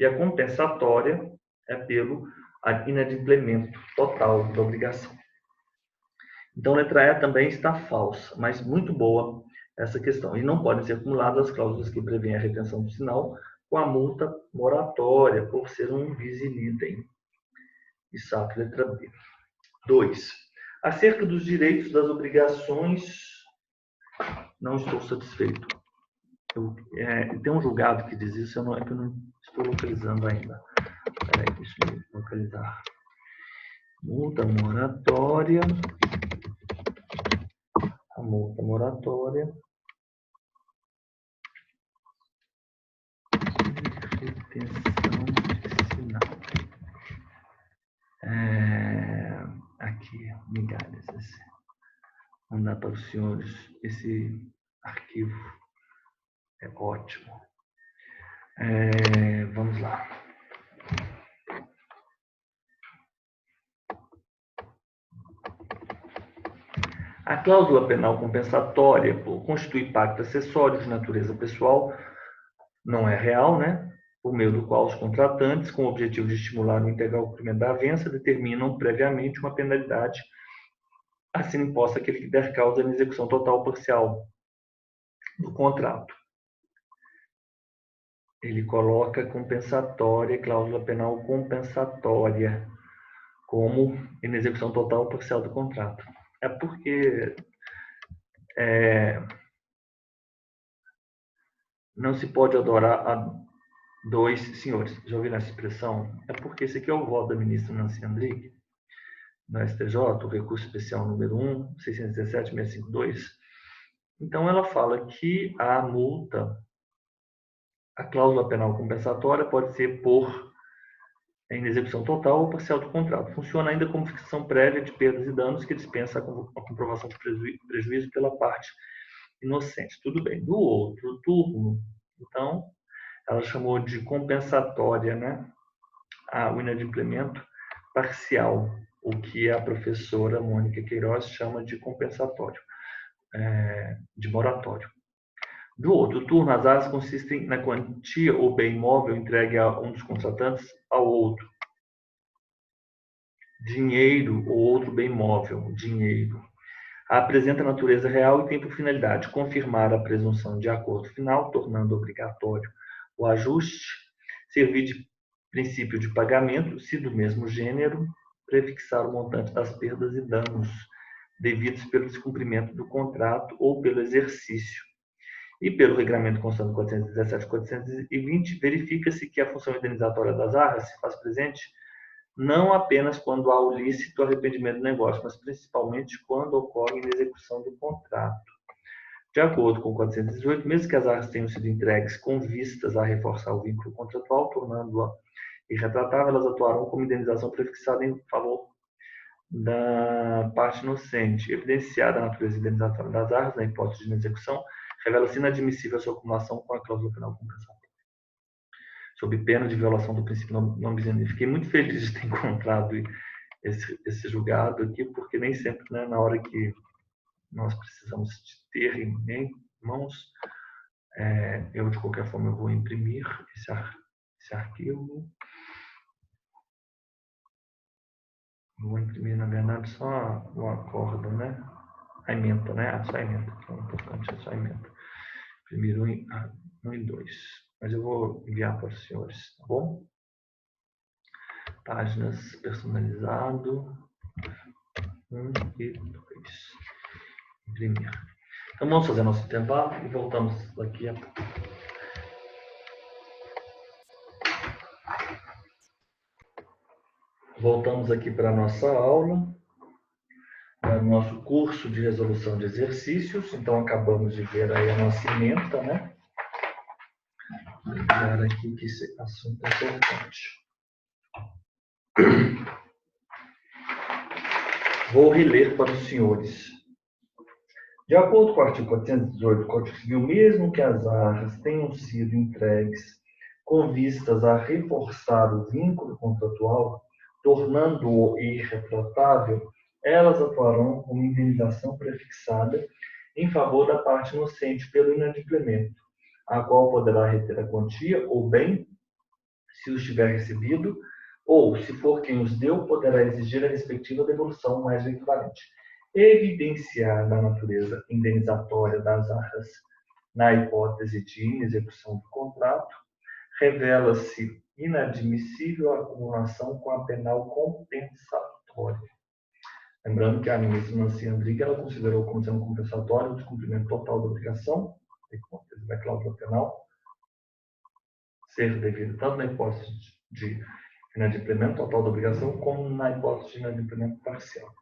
E a compensatória é pelo inadimplemento total da obrigação. Então, a letra E também está falsa, mas muito boa essa questão. E não podem ser acumuladas as cláusulas que prevêem a retenção do sinal com a multa moratória, por ser um bis in idem. Exato, letra B. 2. Acerca dos direitos das obrigações, não estou satisfeito. Tem um julgado que diz isso, é que eu não estou localizando ainda. Espera aí, deixa eu localizar. Multa moratória. A multa moratória. Retenção de sinal. Aqui, migalhas. Vou mandar para os senhores esse arquivo. É ótimo. Vamos lá. A cláusula penal compensatória, por constituir pacto acessório de natureza pessoal, não é real, né? Por meio do qual os contratantes, com o objetivo de estimular o integral cumprimento da avença, determinam previamente uma penalidade a ser imposta àquele que der causa na execução total ou parcial do contrato. Ele coloca compensatória, cláusula penal compensatória, como em execução total ou parcial do contrato. É porque não se pode adorar a dois senhores. Já ouviram essa expressão? É porque esse aqui é o voto da ministra Nancy Andrighi, no STJ, o recurso especial número 1, 617.652. Então, ela fala que a multa, a cláusula penal compensatória pode ser em execução total ou parcial do contrato. Funciona ainda como fixação prévia de perdas e danos que dispensa a comprovação de prejuízo pela parte inocente. Tudo bem. Do outro turno, então, ela chamou de compensatória, né? O inadimplemento parcial, o que a professora Mônica Queiroz chama de compensatório, de moratório. Do outro turno, as áreas consistem na quantia ou bem imóvel entregue a um dos contratantes ao outro. Dinheiro ou outro bem móvel, dinheiro. Apresenta natureza real e tem por finalidade confirmar a presunção de acordo final, tornando obrigatório o ajuste, servir de princípio de pagamento, se do mesmo gênero, prefixar o montante das perdas e danos devidos pelo descumprimento do contrato ou pelo exercício. E pelo Regulamento Constitucional 417 e 420, verifica-se que a função indenizatória das arras se faz presente não apenas quando há o lícito arrependimento do negócio, mas principalmente quando ocorre na execução do contrato. De acordo com o 418, mesmo que as arras tenham sido entregues com vistas a reforçar o vínculo contratual, tornando-a irretratável, elas atuarão como indenização prefixada em favor da parte inocente. Evidenciada a natureza indenizatória das arras, na hipótese de inexecução, revela-se inadmissível a sua acumulação com a cláusula penal compensatória, sob pena de violação do princípio não bis in idem. Fiquei muito feliz de ter encontrado esse julgado aqui, porque nem sempre, né, na hora que nós precisamos de ter em mãos, eu, de qualquer forma, eu vou imprimir esse arquivo. Vou imprimir, na verdade, só o acordo, né? A ementa, né? Só a ementa. Então, o importante é só a ementa. Imprimir 1 e 2. Mas eu vou enviar para os senhores, tá bom? Páginas personalizado. 1 e 2. Imprimir. Então, vamos fazer nosso intervalo e voltamos daqui a pouco. Voltamos aqui para a nossa aula, para o nosso curso de resolução de exercícios. Então, acabamos de ver aí a nossa ementa, né? Vou lembrar aqui que esse assunto é importante. Vou reler para os senhores. De acordo com o artigo 418 do Código Civil, mesmo que as arras tenham sido entregues com vistas a reforçar o vínculo contratual, tornando-o irretratável, elas atuarão como indenização prefixada em favor da parte inocente pelo inadimplemento, a qual poderá reter a quantia ou bem, se os tiver recebido, ou, se for quem os deu, poderá exigir a respectiva devolução mais equivalente. Evidenciar da natureza indenizatória das arras na hipótese de inexecução do contrato, revela-se inadmissível a acumulação com a penal compensatória. Lembrando que a ministra Nancy Andrighi ela considerou como sendo compensatório o descumprimento total da obrigação, da cláusula penal, ser devido tanto na hipótese de inadimplemento total da obrigação, como na hipótese de inadimplemento parcial.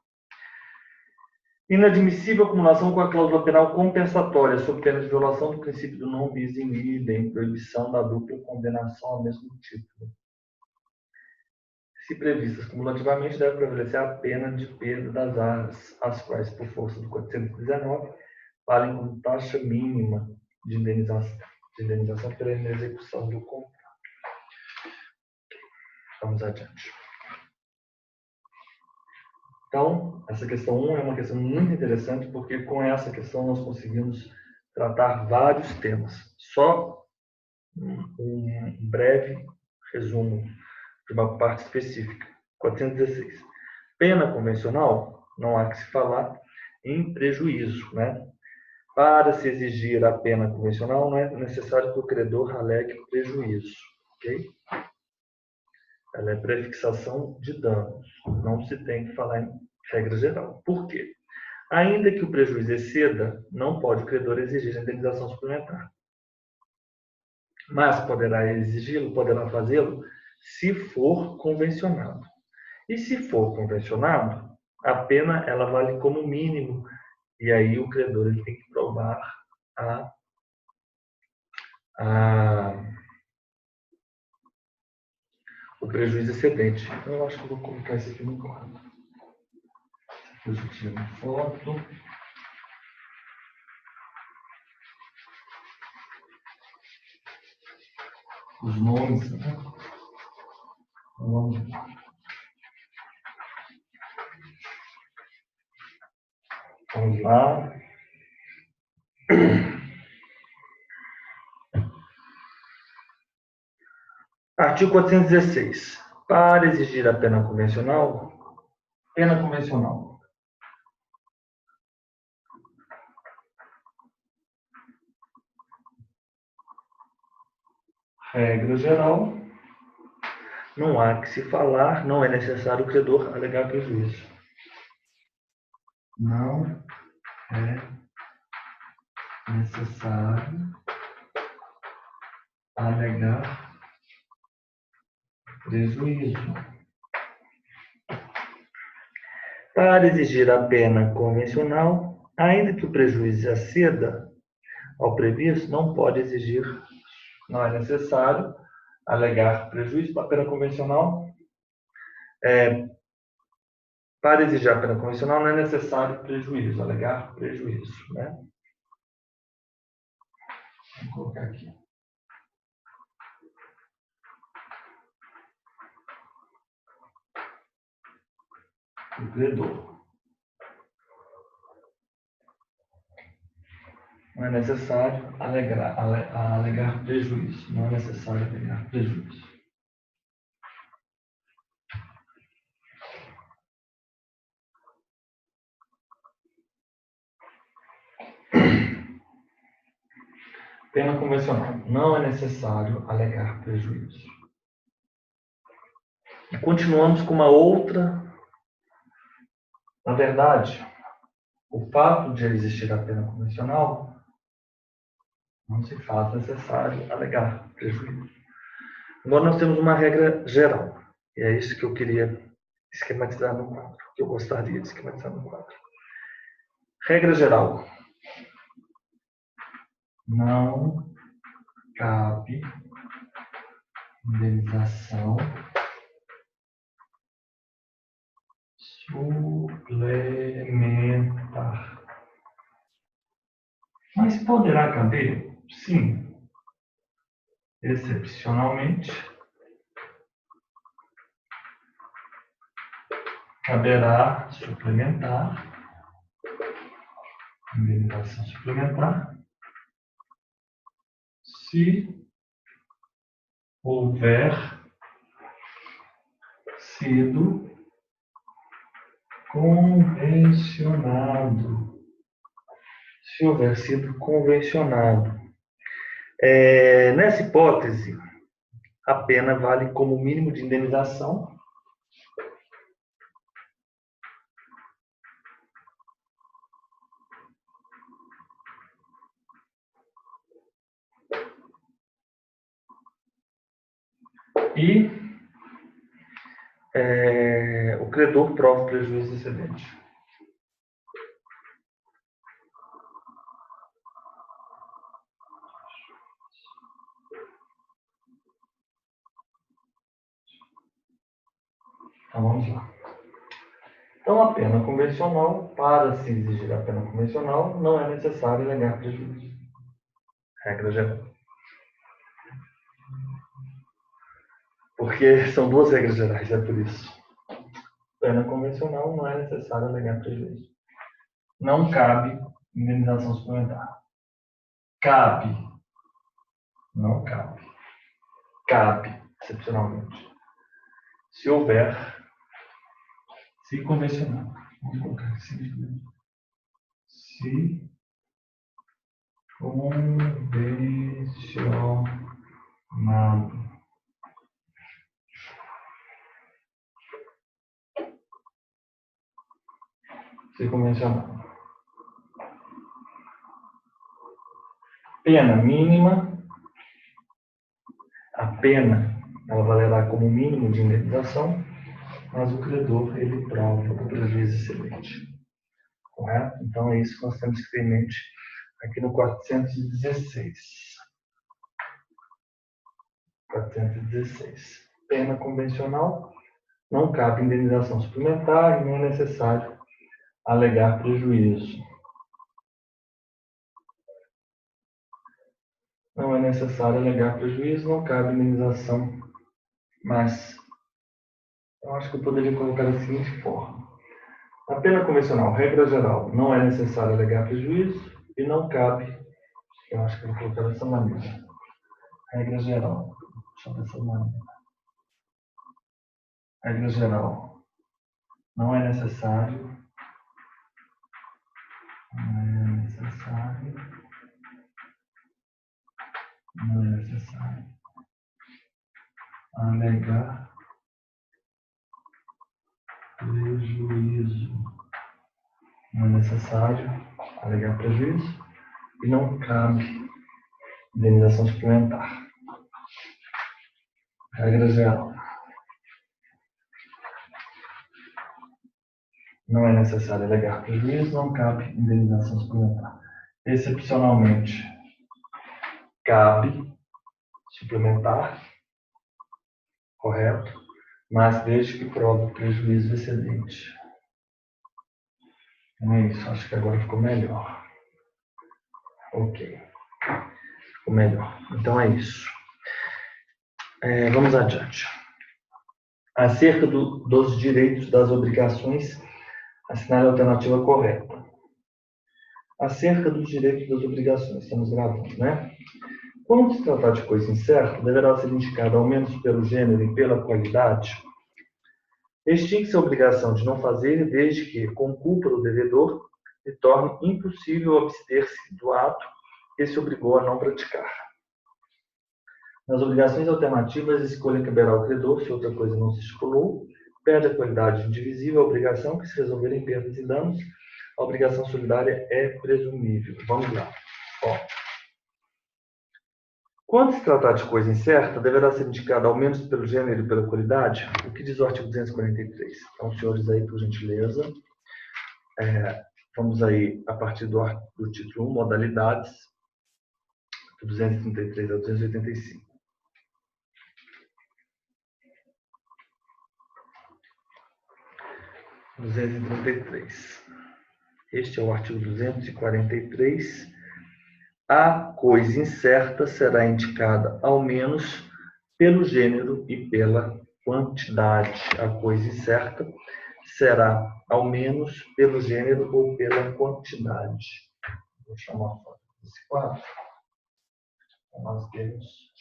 Inadmissível a acumulação com a cláusula penal compensatória, sob pena de violação do princípio do non bis in idem, proibição da dupla condenação ao mesmo título. Se previstas cumulativamente, deve prevalecer a pena de perda das arras, as quais, por força do 419, valem como taxa mínima de indenização pela inexecução do contrato. Vamos adiante. Então, essa questão 1 é uma questão muito interessante, porque com essa questão nós conseguimos tratar vários temas. Só um breve resumo de uma parte específica. 416. Pena convencional, não há que se falar em prejuízo, né? Para se exigir a pena convencional, não é necessário que o credor alegue prejuízo, ok? Ela é prefixação de danos. Não se tem que falar em regra geral. Por quê? Ainda que o prejuízo exceda, não pode o credor exigir a indenização suplementar. Mas poderá exigi-lo, poderá fazê-lo, se for convencionado. E se for convencionado, a pena ela vale como mínimo. E aí o credor ele tem que provar o prejuízo excedente. Eu acho que eu vou colocar isso aqui no quadro. Depois eu tiro uma foto. Os nomes, né? Vamos lá. Artigo 416. Para exigir a pena convencional, regra geral, não há que se falar, não é necessário o credor alegar prejuízo. Não é necessário alegar prejuízo. Para exigir a pena convencional, ainda que o prejuízo exceda ao previsto, não pode exigir, não é necessário alegar prejuízo para a pena convencional. Para exigir a pena convencional, não é necessário prejuízo, alegar prejuízo, né? Vou colocar aqui. O credor. Não é necessário alegar prejuízo. Não é necessário alegar prejuízo. Pena convencional. Não é necessário alegar prejuízo. E continuamos com uma outra. Na verdade, o fato de existir a pena convencional não se faz necessário alegar prejuízo. Agora nós temos uma regra geral. E é isso que eu queria esquematizar no quadro. Que eu gostaria de esquematizar no quadro. Regra geral. Não cabe indenização suplementar. Mas poderá caber? Sim. Excepcionalmente, caberá suplementar indenização suplementar se houver sido convencionado. Se houver sido convencionado. Nessa hipótese, a pena vale como mínimo de indenização e o credor prova o prejuízo excedente. Então, vamos lá. Então, a pena convencional, para se exigir a pena convencional, não é necessário alegar prejuízo. Regra geral. Porque são duas regras gerais, é por isso. Pena convencional não é necessário alegar prejuízo. Não cabe indenização suplementar. Cabe. Não cabe. Cabe, excepcionalmente. Se houver, se convencional. Vamos colocar assim. Se convencionado. Se convencionado. Pena mínima. A pena, ela valerá como mínimo de indenização, mas o credor, ele prova o prejuízo excedente. Correto? Então, é isso que nós temos que ter em mente aqui no 416. 416. Pena convencional, não cabe indenização suplementar e não é necessário alegar prejuízo. Não é necessário alegar prejuízo, não cabe indenização, mas eu acho que eu poderia colocar da seguinte forma. A pena convencional, regra geral, não é necessário alegar prejuízo e não cabe, eu acho que eu vou colocar dessa maneira. Regra geral, deixa eu ver dessa maneira. Regra geral, não é necessário alegar prejuízo. Não é necessário alegar prejuízo e não cabe indenização suplementar. Regra geral. Não é necessário alegar prejuízo, não cabe indenização suplementar. Excepcionalmente, cabe suplementar, correto, mas desde que prove o prejuízo excedente. Não é isso, acho que agora ficou melhor. Ok. Ficou melhor. Então é isso. Vamos adiante. Acerca dos direitos das obrigações, assinale a alternativa correta. Acerca dos direitos das obrigações, estamos gravando, né? Quando se tratar de coisa incerta, deverá ser indicado ao menos pelo gênero e pela qualidade. Extingue-se a obrigação de não fazer, desde que, com culpa do devedor, lhe torne impossível abster-se do ato que se obrigou a não praticar. Nas obrigações alternativas, a escolha caberá ao credor, se outra coisa não se estipulou, perde a qualidade indivisível a obrigação que se resolver em perdas e danos. A obrigação solidária é presumível. Vamos lá. Quando se tratar de coisa incerta, deverá ser indicado ao menos pelo gênero e pela qualidade. O que diz o artigo 243? Então, senhores, aí, por gentileza, vamos aí a partir do título 1, modalidades, do 233 ao 285. Este é o artigo 243. A coisa incerta será indicada ao menos pelo gênero e pela quantidade. A coisa incerta será ao menos pelo gênero ou pela quantidade. Vou chamar a foto desse quadro. Nós temos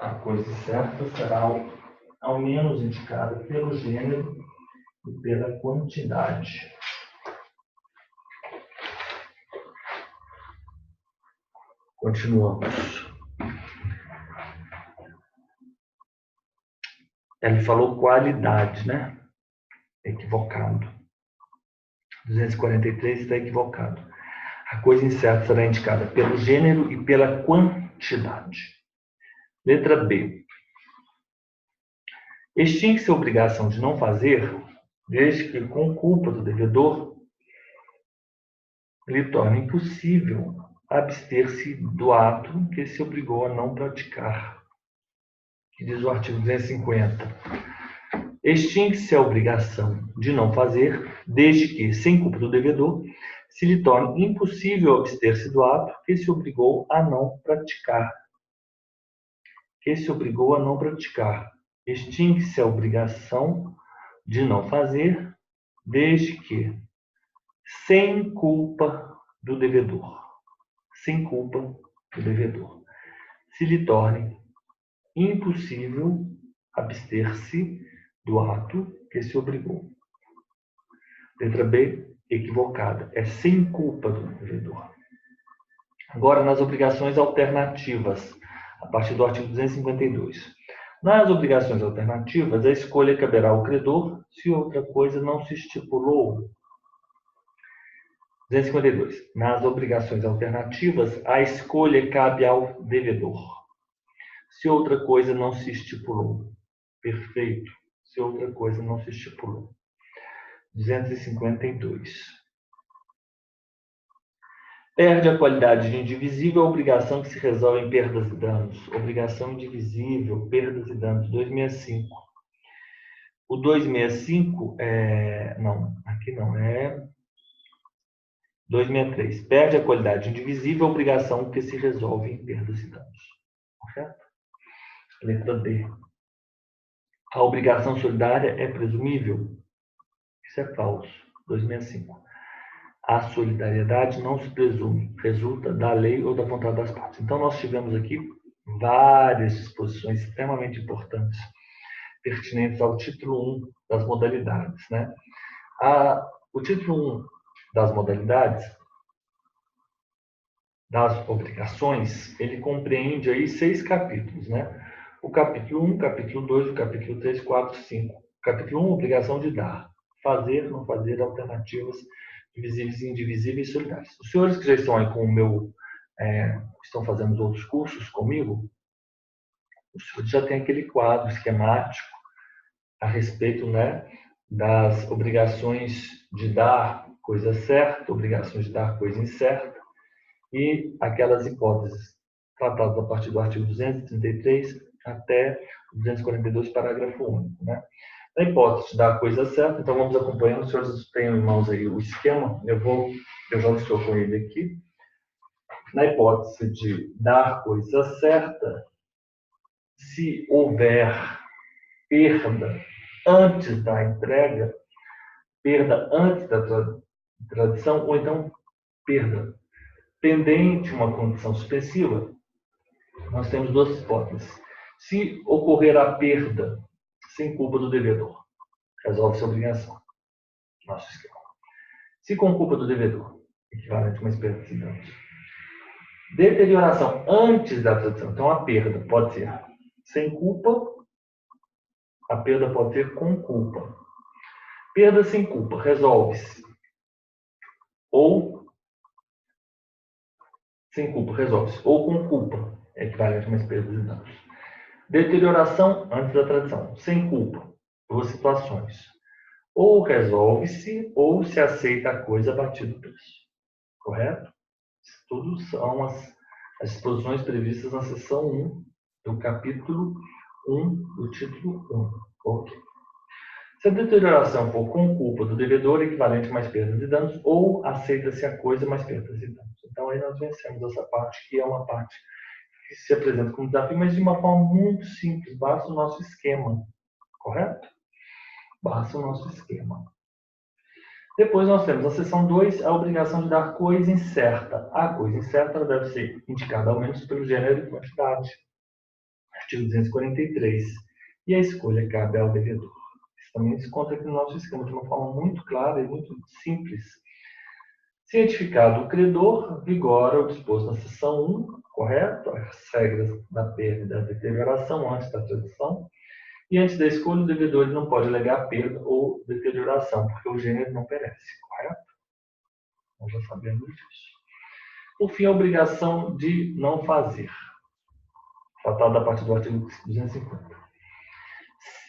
a coisa certa será ao menos indicada pelo gênero e pela quantidade. Continuamos. Ele falou qualidade, né? Equivocado. 243 está equivocado. A coisa incerta será indicada pelo gênero e pela quantidade. Letra B. Extingue-se a obrigação de não fazer, desde que, com culpa do devedor, lhe torne impossível abster-se do ato que se obrigou a não praticar. Que diz o artigo 250. Extingue-se a obrigação de não fazer, desde que, sem culpa do devedor, se lhe torne impossível abster-se do ato que se obrigou a não praticar. Que se obrigou a não praticar. Extingue-se a obrigação de não fazer, desde que, sem culpa do devedor, se lhe torne impossível abster-se do ato que se obrigou. Letra B, equivocada. É sem culpa do devedor. Agora, nas obrigações alternativas, a partir do artigo 252. Nas obrigações alternativas, a escolha caberá ao credor se outra coisa não se estipulou. 252. Nas obrigações alternativas, a escolha cabe ao devedor se outra coisa não se estipulou. Perfeito. Se outra coisa não se estipulou. 252. Perde a qualidade de indivisível a obrigação que se resolve em perdas e danos. Obrigação indivisível, perdas e danos. 265. O 265 não, aqui não é. 263. Perde a qualidade indivisível a obrigação que se resolve em perdas e danos. Correto? Letra D. A obrigação solidária é presumível? Isso é falso. 265. A solidariedade não se presume, resulta da lei ou da vontade das partes. Então, nós tivemos aqui várias disposições extremamente importantes, pertinentes ao título 1 das modalidades, né? O título 1 das modalidades, das obrigações, ele compreende aí 6 capítulos, né? O capítulo 1, capítulo 2, o capítulo 3, 4, 5. Capítulo 1, obrigação de dar, fazer, não fazer, alternativas, divisíveis, indivisíveis e solidários. Os senhores que já estão aí com o meu, estão fazendo os outros cursos comigo, os senhores já têm aquele quadro esquemático a respeito, né, das obrigações de dar coisa certa, obrigações de dar coisa incerta e aquelas hipóteses tratadas a partir do artigo 233 até 242, parágrafo único, né? Na hipótese de dar a coisa certa, então vamos acompanhando. Os senhores têm em mãos aí o esquema, eu já estou com ele aqui. Na hipótese de dar coisa certa, se houver perda antes da entrega, perda antes da tradição, ou então perda pendente uma condição suspensiva, nós temos 2 hipóteses. Se ocorrer a perda sem culpa do devedor, resolve-se a obrigação. Nosso esquema. Se com culpa do devedor, equivalente a uma perda de danos. Deterioração antes da tradição. Então, a perda pode ser sem culpa, a perda pode ser com culpa. Perda sem culpa, resolve-se. Ou sem culpa, resolve-se. Ou com culpa, equivalente a uma perda de danos. Deterioração antes da tradição, sem culpa. 2 situações. Ou resolve-se, ou se aceita a coisa a partir do preço. Correto? Isso tudo são as disposições previstas na seção 1 do capítulo 1 do título 1. Ok. Se a deterioração for com culpa do devedor, equivalente a mais perdas e danos, ou aceita-se a coisa mais perdas e danos. Então, aí nós vencemos essa parte, que é uma parte que se apresenta como desafio, mas de uma forma muito simples. Basta o nosso esquema, correto? Basta o nosso esquema. Depois nós temos a seção 2, a obrigação de dar coisa incerta. A coisa incerta deve ser indicada ao menos pelo gênero e quantidade. Artigo 243. E a escolha cabe ao devedor. Isso também se encontra aqui no nosso esquema de uma forma muito clara e muito simples. Cientificado o credor, vigora o disposto na seção 1, correto? As regras da perda e da deterioração antes da transição. E antes da escolha, o devedor não pode alegar perda ou deterioração, porque o gênero não perece, correto? Nós já sabemos disso. Por fim, a obrigação de não fazer. Tratada a partir do artigo 250.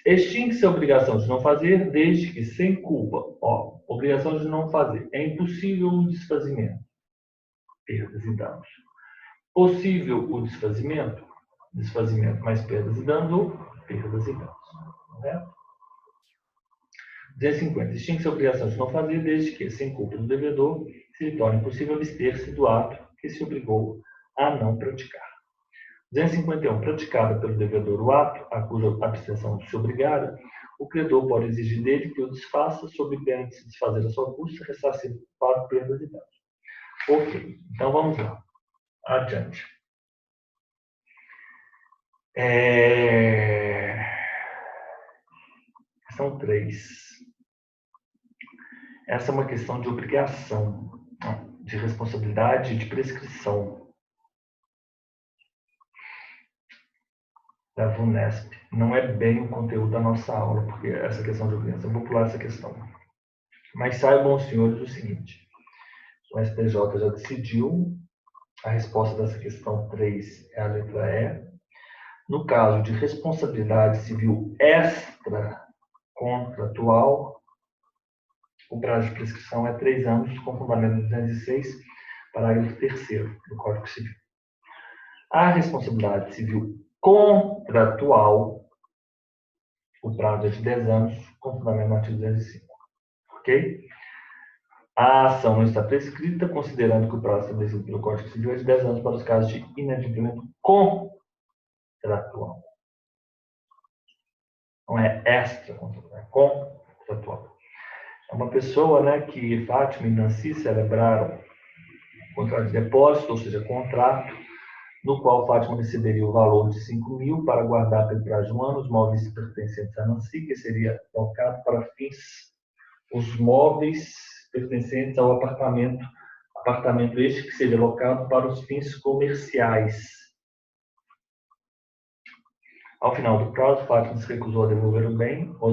Extingue-se a obrigação de não fazer, desde que sem culpa. Obrigação de não fazer. É impossível o desfazimento. Perdas e danos. Possível o desfazimento. Desfazimento mais perdas e danos ou perdas e danos. Correto? 250. Extingue-se a obrigação de não fazer, desde que, sem culpa do devedor, se lhe torne possível abster-se do ato que se obrigou a não praticar. 251. Praticada pelo devedor o ato a cuja abstenção se obrigara, o credor pode exigir dele que o desfaça sob pena de se desfazer a sua custa, ressarcindo para perdas e danos. Ok, então vamos lá. Adiante. Questão 3. Essa é uma questão de obrigação, de responsabilidade e de prescrição da VUNESP. Não é bem o conteúdo da nossa aula, porque essa questão de obrigação, eu vou pular essa questão. Mas saibam, senhores, o seguinte: o STJ já decidiu, a resposta dessa questão 3 é a letra E. No caso de responsabilidade civil extracontratual, o prazo de prescrição é 3 anos, com fundamento no 206, parágrafo 3º do Código Civil. A responsabilidade civil contratual, o prazo é de 10 anos, com fundamento no artigo 205. Ok? A ação não está prescrita, considerando que o prazo estabelecido pelo Código Civil é de 10 anos para os casos de inadimplemento contratual. Não é extracontratual, é contratual. É uma pessoa, né, que Fátima e Nancy celebraram contrato de depósito, ou seja, contrato, no qual Fátima receberia o valor de 5.000 para guardar pelo prazo de um ano os móveis pertencentes a Nancy, que seria locado para fins, os móveis pertencentes ao apartamento este que seria locado para os fins comerciais. Ao final do prazo, Fátima se recusou a devolver os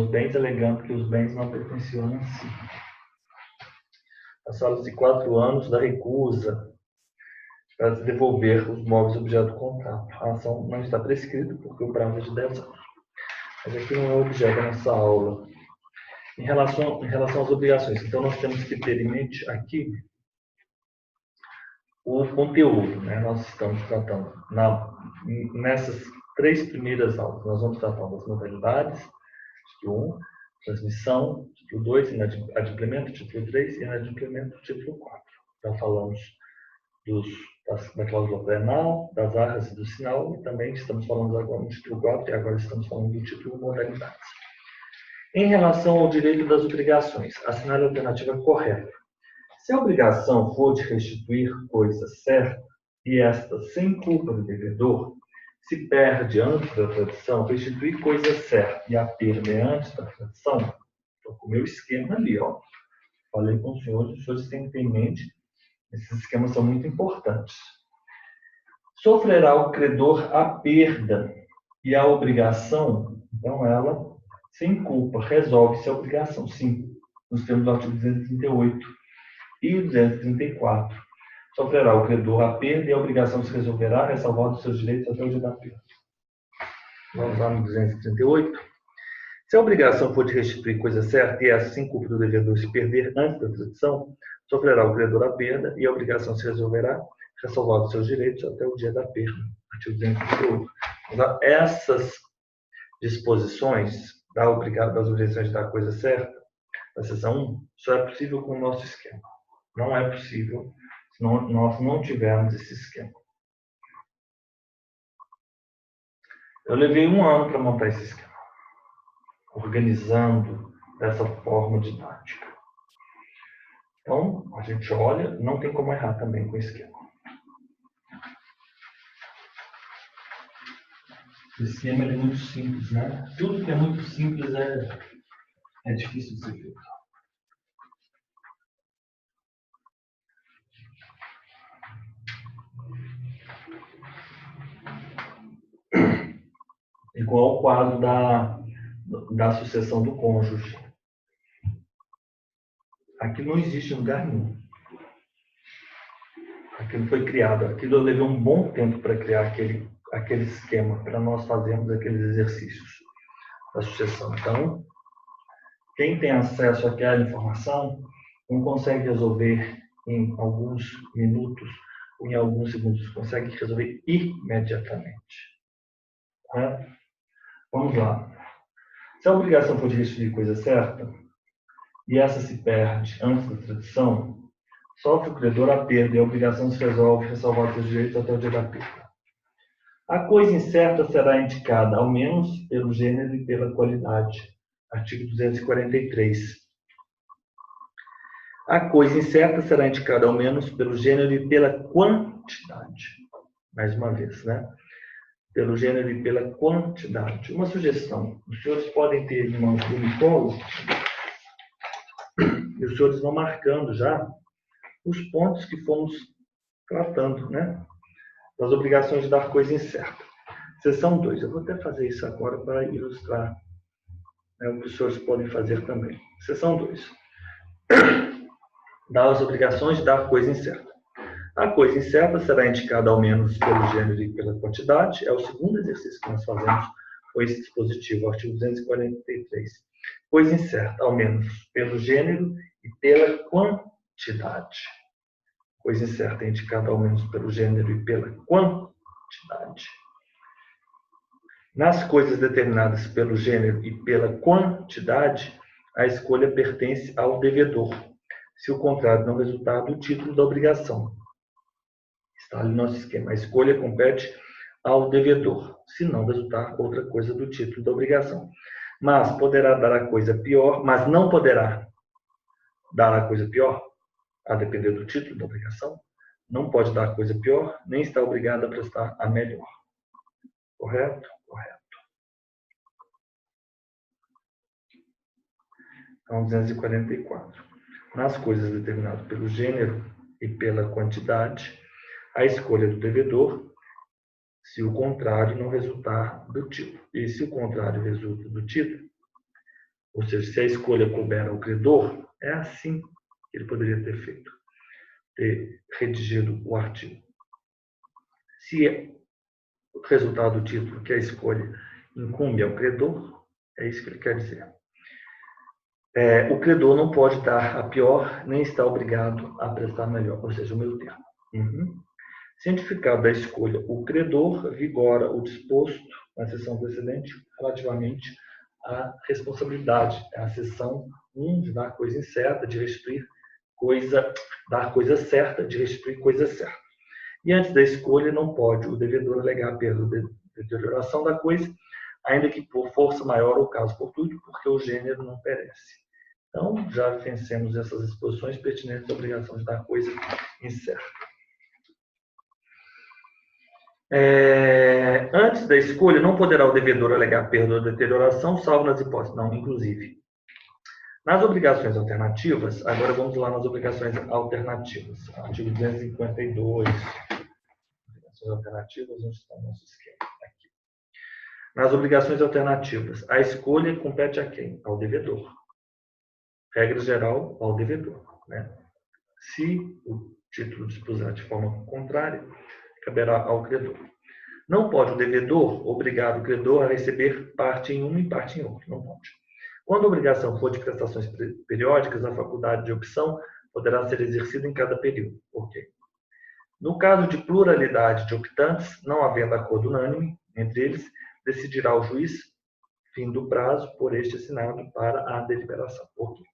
bens, alegando que os bens não pertenciam a Nancy. Passados-se 4 anos da recusa para devolver os móveis objeto do contrato. A ação não está prescrita porque o prazo é de 10 anos. Mas aqui não é o objeto da nossa aula. Em relação às obrigações, então nós temos que ter em mente aqui o conteúdo, né? Nós estamos tratando nessas 3 primeiras aulas, nós vamos tratar das modalidades, título 1, transmissão, título 2, inadimplemento, título 3 e inadimplemento, título 4. Já falamos da cláusula penal, das arras e do sinal, e também estamos falando agora no título 4 e agora estamos falando do título modalidades. Em relação ao direito das obrigações, assinale a alternativa correta. Se a obrigação for de restituir coisa certa, e esta sem culpa do devedor, se perde antes da tradição, restituir coisa certa e a perda é antes da tradição, estou com o meu esquema ali, ó. Falei com os senhores têm que ter em mente, esses esquemas são muito importantes. Sofrerá o credor a perda e a obrigação, então ela, sem culpa, resolve-se a obrigação, sim, nos termos do artigo 238 e 234. Sofrerá o credor a perda e a obrigação se resolverá, ressalvando seus direitos até o dia da perda. Vamos lá no 238. Se a obrigação for de restituir coisa certa e essa sem culpa do devedor se perder antes da tradição, sofrerá o credor a perda e a obrigação se resolverá, ressalvando seus direitos até o dia da perda. Artigo 238. Então, essas disposições das obrigações da coisa certa, da seção 1, só é possível com o nosso esquema. Não é possível se nós não tivermos esse esquema. Eu levei 1 ano para montar esse esquema, organizando dessa forma didática. Então, a gente olha, não tem como errar também com o esquema. O esquema é muito simples, né? Tudo que é muito simples é difícil de ser feito. Igual o quadro da sucessão do cônjuge. Aquilo não existe em lugar nenhum. Aquilo foi criado. Aquilo eu levei um bom tempo para criar aquele esquema, para nós fazermos aqueles exercícios da sucessão. Então, quem tem acesso àquela informação não consegue resolver em alguns minutos ou em alguns segundos, consegue resolver imediatamente. Correto? Vamos lá. Se a obrigação for de restituir coisa certa, e essa se perde antes da tradição, sofre o credor a perda e a obrigação se resolve ressalvar seus direitos até o dia da perda. A coisa incerta será indicada, ao menos, pelo gênero e pela qualidade. Artigo 243. A coisa incerta será indicada, ao menos, pelo gênero e pela quantidade. Mais uma vez, né? Pelo gênero e pela quantidade. Uma sugestão. Os senhores podem ter em mãos do micolo, e os senhores vão marcando já os pontos que fomos tratando, né? Das obrigações de dar coisa incerta. Seção 2. Eu vou até fazer isso agora para ilustrar, né, o que os senhores podem fazer também. Seção 2. Das obrigações de dar coisa incerta. A coisa incerta será indicada ao menos pelo gênero e pela quantidade. É o segundo exercício que nós fazemos com esse dispositivo, artigo 243. Coisa incerta, ao menos pelo gênero e pela quantidade. Coisa incerta é indicada ao menos pelo gênero e pela quantidade. Nas coisas determinadas pelo gênero e pela quantidade, a escolha pertence ao devedor, se o contrário não resultar do título da obrigação. Está ali no nosso esquema. A escolha compete ao devedor, se não resultar outra coisa do título da obrigação. Mas poderá dar a coisa pior, mas não poderá dar a coisa pior, a depender do título da obrigação. Não pode dar a coisa pior, nem está obrigado a prestar a melhor. Correto? Correto. Então, 244. Nas coisas determinadas pelo gênero e pela quantidade, a escolha do devedor, se o contrário não resultar do título. E se o contrário resulta do título, ou seja, se a escolha couber ao credor, é assim que ele poderia ter feito, ter redigido o artigo. Se o resultado do título, que é a escolha, incumbe ao credor, é isso que ele quer dizer. O credor não pode dar a pior, nem está obrigado a prestar melhor, ou seja, o meio termo. Cientificado da escolha, o credor vigora o disposto na seção precedente relativamente à responsabilidade. É a seção 1 de dar coisa incerta, de restituir coisa, dar coisa certa, de restituir coisa certa. E antes da escolha, não pode o devedor alegar a perda de deterioração da coisa, ainda que por força maior ou caso fortuito, porque o gênero não perece. Então, já vencemos essas exposições pertinentes à obrigação de dar coisa incerta. Antes da escolha, não poderá o devedor alegar perda ou deterioração, salvo nas hipóteses. Não, inclusive. Nas obrigações alternativas, agora vamos lá nas obrigações alternativas. Artigo 252. Obrigações alternativas, onde está o nosso esquema? Aqui. Nas obrigações alternativas, a escolha compete a quem? Ao devedor. Regra geral, ao devedor, né? Se o título dispuser de forma contrária, caberá ao credor. Não pode o devedor obrigar o credor a receber parte em uma e parte em outra. Não pode. Quando a obrigação for de prestações periódicas, a faculdade de opção poderá ser exercida em cada período. Ok. No caso de pluralidade de optantes, não havendo acordo unânime entre eles, decidirá o juiz, fim do prazo, por este assinado para a deliberação. Ok.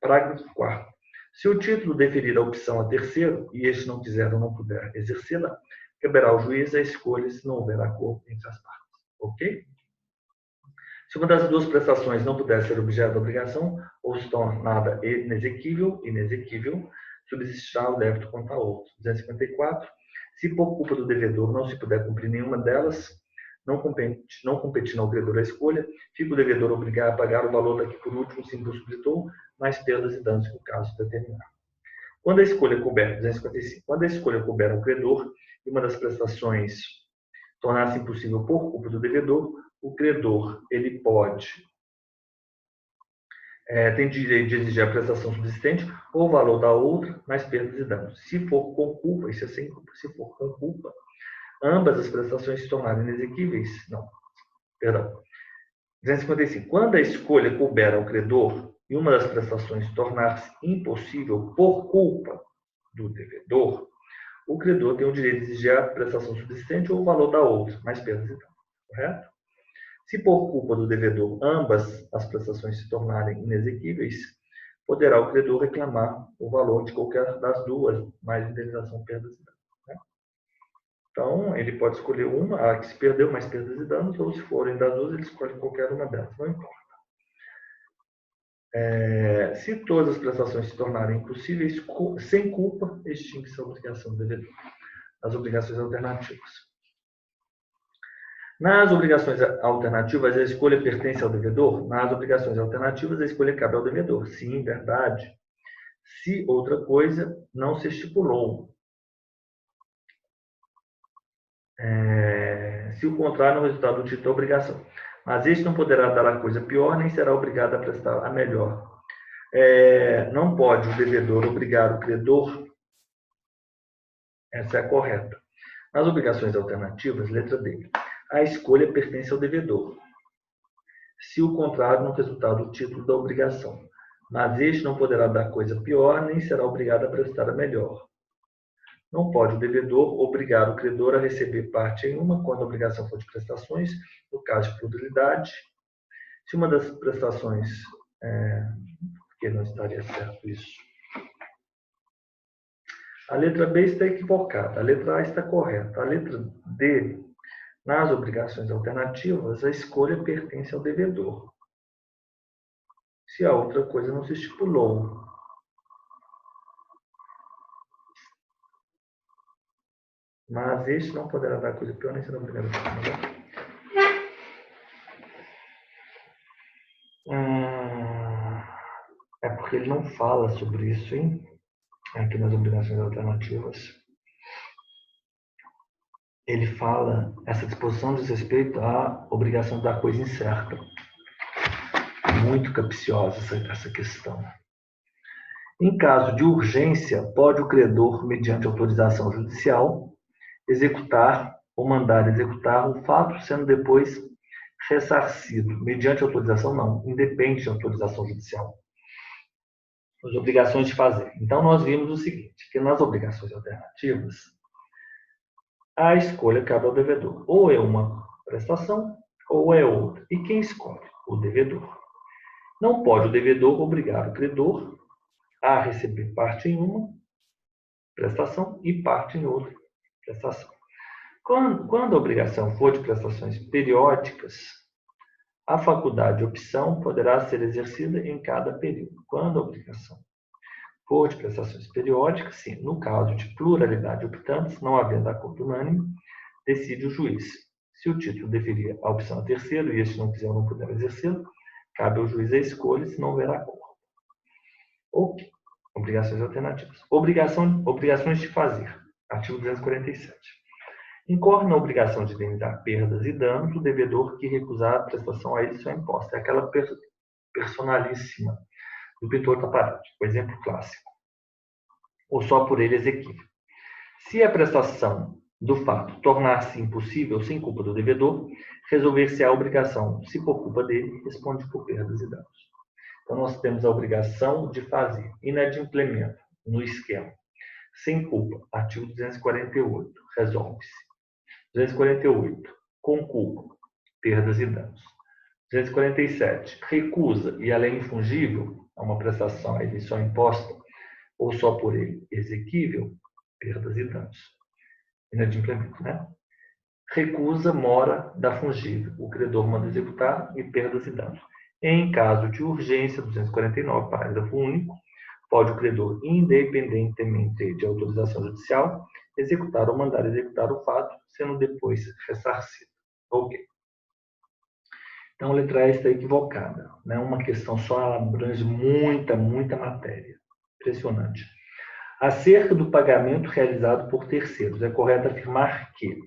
Parágrafo 4º. Se o título deferir a opção a terceiro e este não quiser ou não puder exercê-la, caberá ao juiz a escolha se não houver acordo entre as partes. Ok? Se uma das duas prestações não puder ser objeto da obrigação ou se tornada inexequível, subsistirá o débito contra a outra. 254. Se por culpa do devedor não se puder cumprir nenhuma delas, não competindo ao credor a escolha, fica o devedor obrigado a pagar o valor da que por último se impossibilitou, mais perdas e danos que o caso determinar. Quando a escolha couber, 255, quando a escolha couber ao credor e uma das prestações tornar-se impossível por culpa do devedor, o credor ele tem direito de exigir a prestação subsistente ou o valor da outra, mais perdas e danos. Se for com culpa, isso é sem culpa, se for com culpa, ambas as prestações se tornarem inexequíveis. Não, perdão. 255. Quando a escolha couber ao credor e uma das prestações tornar-se impossível por culpa do devedor, o credor tem o direito de exigir a prestação subsistente ou o valor da outra, mais perdas e danos. Correto? Se por culpa do devedor ambas as prestações se tornarem inexequíveis, poderá o credor reclamar o valor de qualquer das duas, mais indenização, perdas e danos. Né? Então, ele pode escolher uma, a que se perdeu, mais perdas e danos, ou se forem das duas, ele escolhe qualquer uma delas, não importa. Se todas as prestações se tornarem impossíveis, sem culpa, extingue-se a obrigação do devedor. As obrigações alternativas. Nas obrigações alternativas, a escolha pertence ao devedor? Nas obrigações alternativas, a escolha cabe ao devedor. Sim, verdade. Se outra coisa não se estipulou. Se o contrário é o resultado do título da obrigação. Mas este não poderá dar a coisa pior, nem será obrigado a prestar a melhor. Não pode o devedor obrigar o credor. Essa é a correta. Nas obrigações alternativas, letra D. A escolha pertence ao devedor. Se o contrário no resultado do título da obrigação. Mas este não poderá dar coisa pior, nem será obrigado a prestar a melhor. Não pode o devedor obrigar o credor a receber parte em uma quando a obrigação for de prestações, no caso de pluralidade. Se uma das prestações... porque não estaria certo isso? A letra B está equivocada, a letra A está correta. A letra D... Nas obrigações alternativas, a escolha pertence ao devedor. Se a outra coisa não se estipulou. Mas este não poderá dar coisa pior, nem será obrigado a prestar melhor. É porque ele não fala sobre isso, hein? Aqui nas obrigações alternativas. Ele fala, essa disposição diz respeito à obrigação de dar coisa incerta. Muito capciosa essa questão. Em caso de urgência, pode o credor, mediante autorização judicial, executar ou mandar executar o fato, sendo depois ressarcido. Mediante autorização, não. Independe de autorização judicial. As obrigações de fazer. Então, nós vimos o seguinte, que nas obrigações alternativas, a escolha cabe ao devedor. Ou é uma prestação, ou é outra. E quem escolhe? O devedor. Não pode o devedor obrigar o credor a receber parte em uma prestação e parte em outra prestação. Quando a obrigação for de prestações periódicas, a faculdade de opção poderá ser exercida em cada período. Quando a obrigação for de prestações periódicas, sim, no caso de pluralidade de optantes, não havendo acordo unânime, decide o juiz. Se o título deferir a opção a terceiro e este não quiser ou não puder exercê-lo, cabe ao juiz a escolha se não houver acordo. Ok. Obrigações alternativas. Obrigações de fazer. Artigo 247. Incorre na obrigação de indenizar perdas e danos o devedor que recusar a prestação a ele só imposta. É aquela personalíssima do pintor da parede, o exemplo clássico. Ou só por ele exequível. Se a prestação do fato tornar-se impossível sem culpa do devedor, resolver-se a obrigação, se por culpa dele, responde por perdas e danos. Então, nós temos a obrigação de fazer inadimplemento no esquema. Sem culpa, artigo 248, resolve-se. 248, com culpa, perdas e danos. 247, recusa e a lei infungível, é uma prestação a emissão imposta, ou só por ele exequível, perdas e danos. Inadimplemento, né? Recusa mora da fungível. O credor manda executar e perdas e danos. Em caso de urgência, 249, parágrafo único, pode o credor, independentemente de autorização judicial, executar ou mandar executar o fato, sendo depois ressarcido. Ok. Então, a letra E está equivocada. Né? Uma questão só abrange muita matéria. Impressionante. Acerca do pagamento realizado por terceiros, é correto afirmar que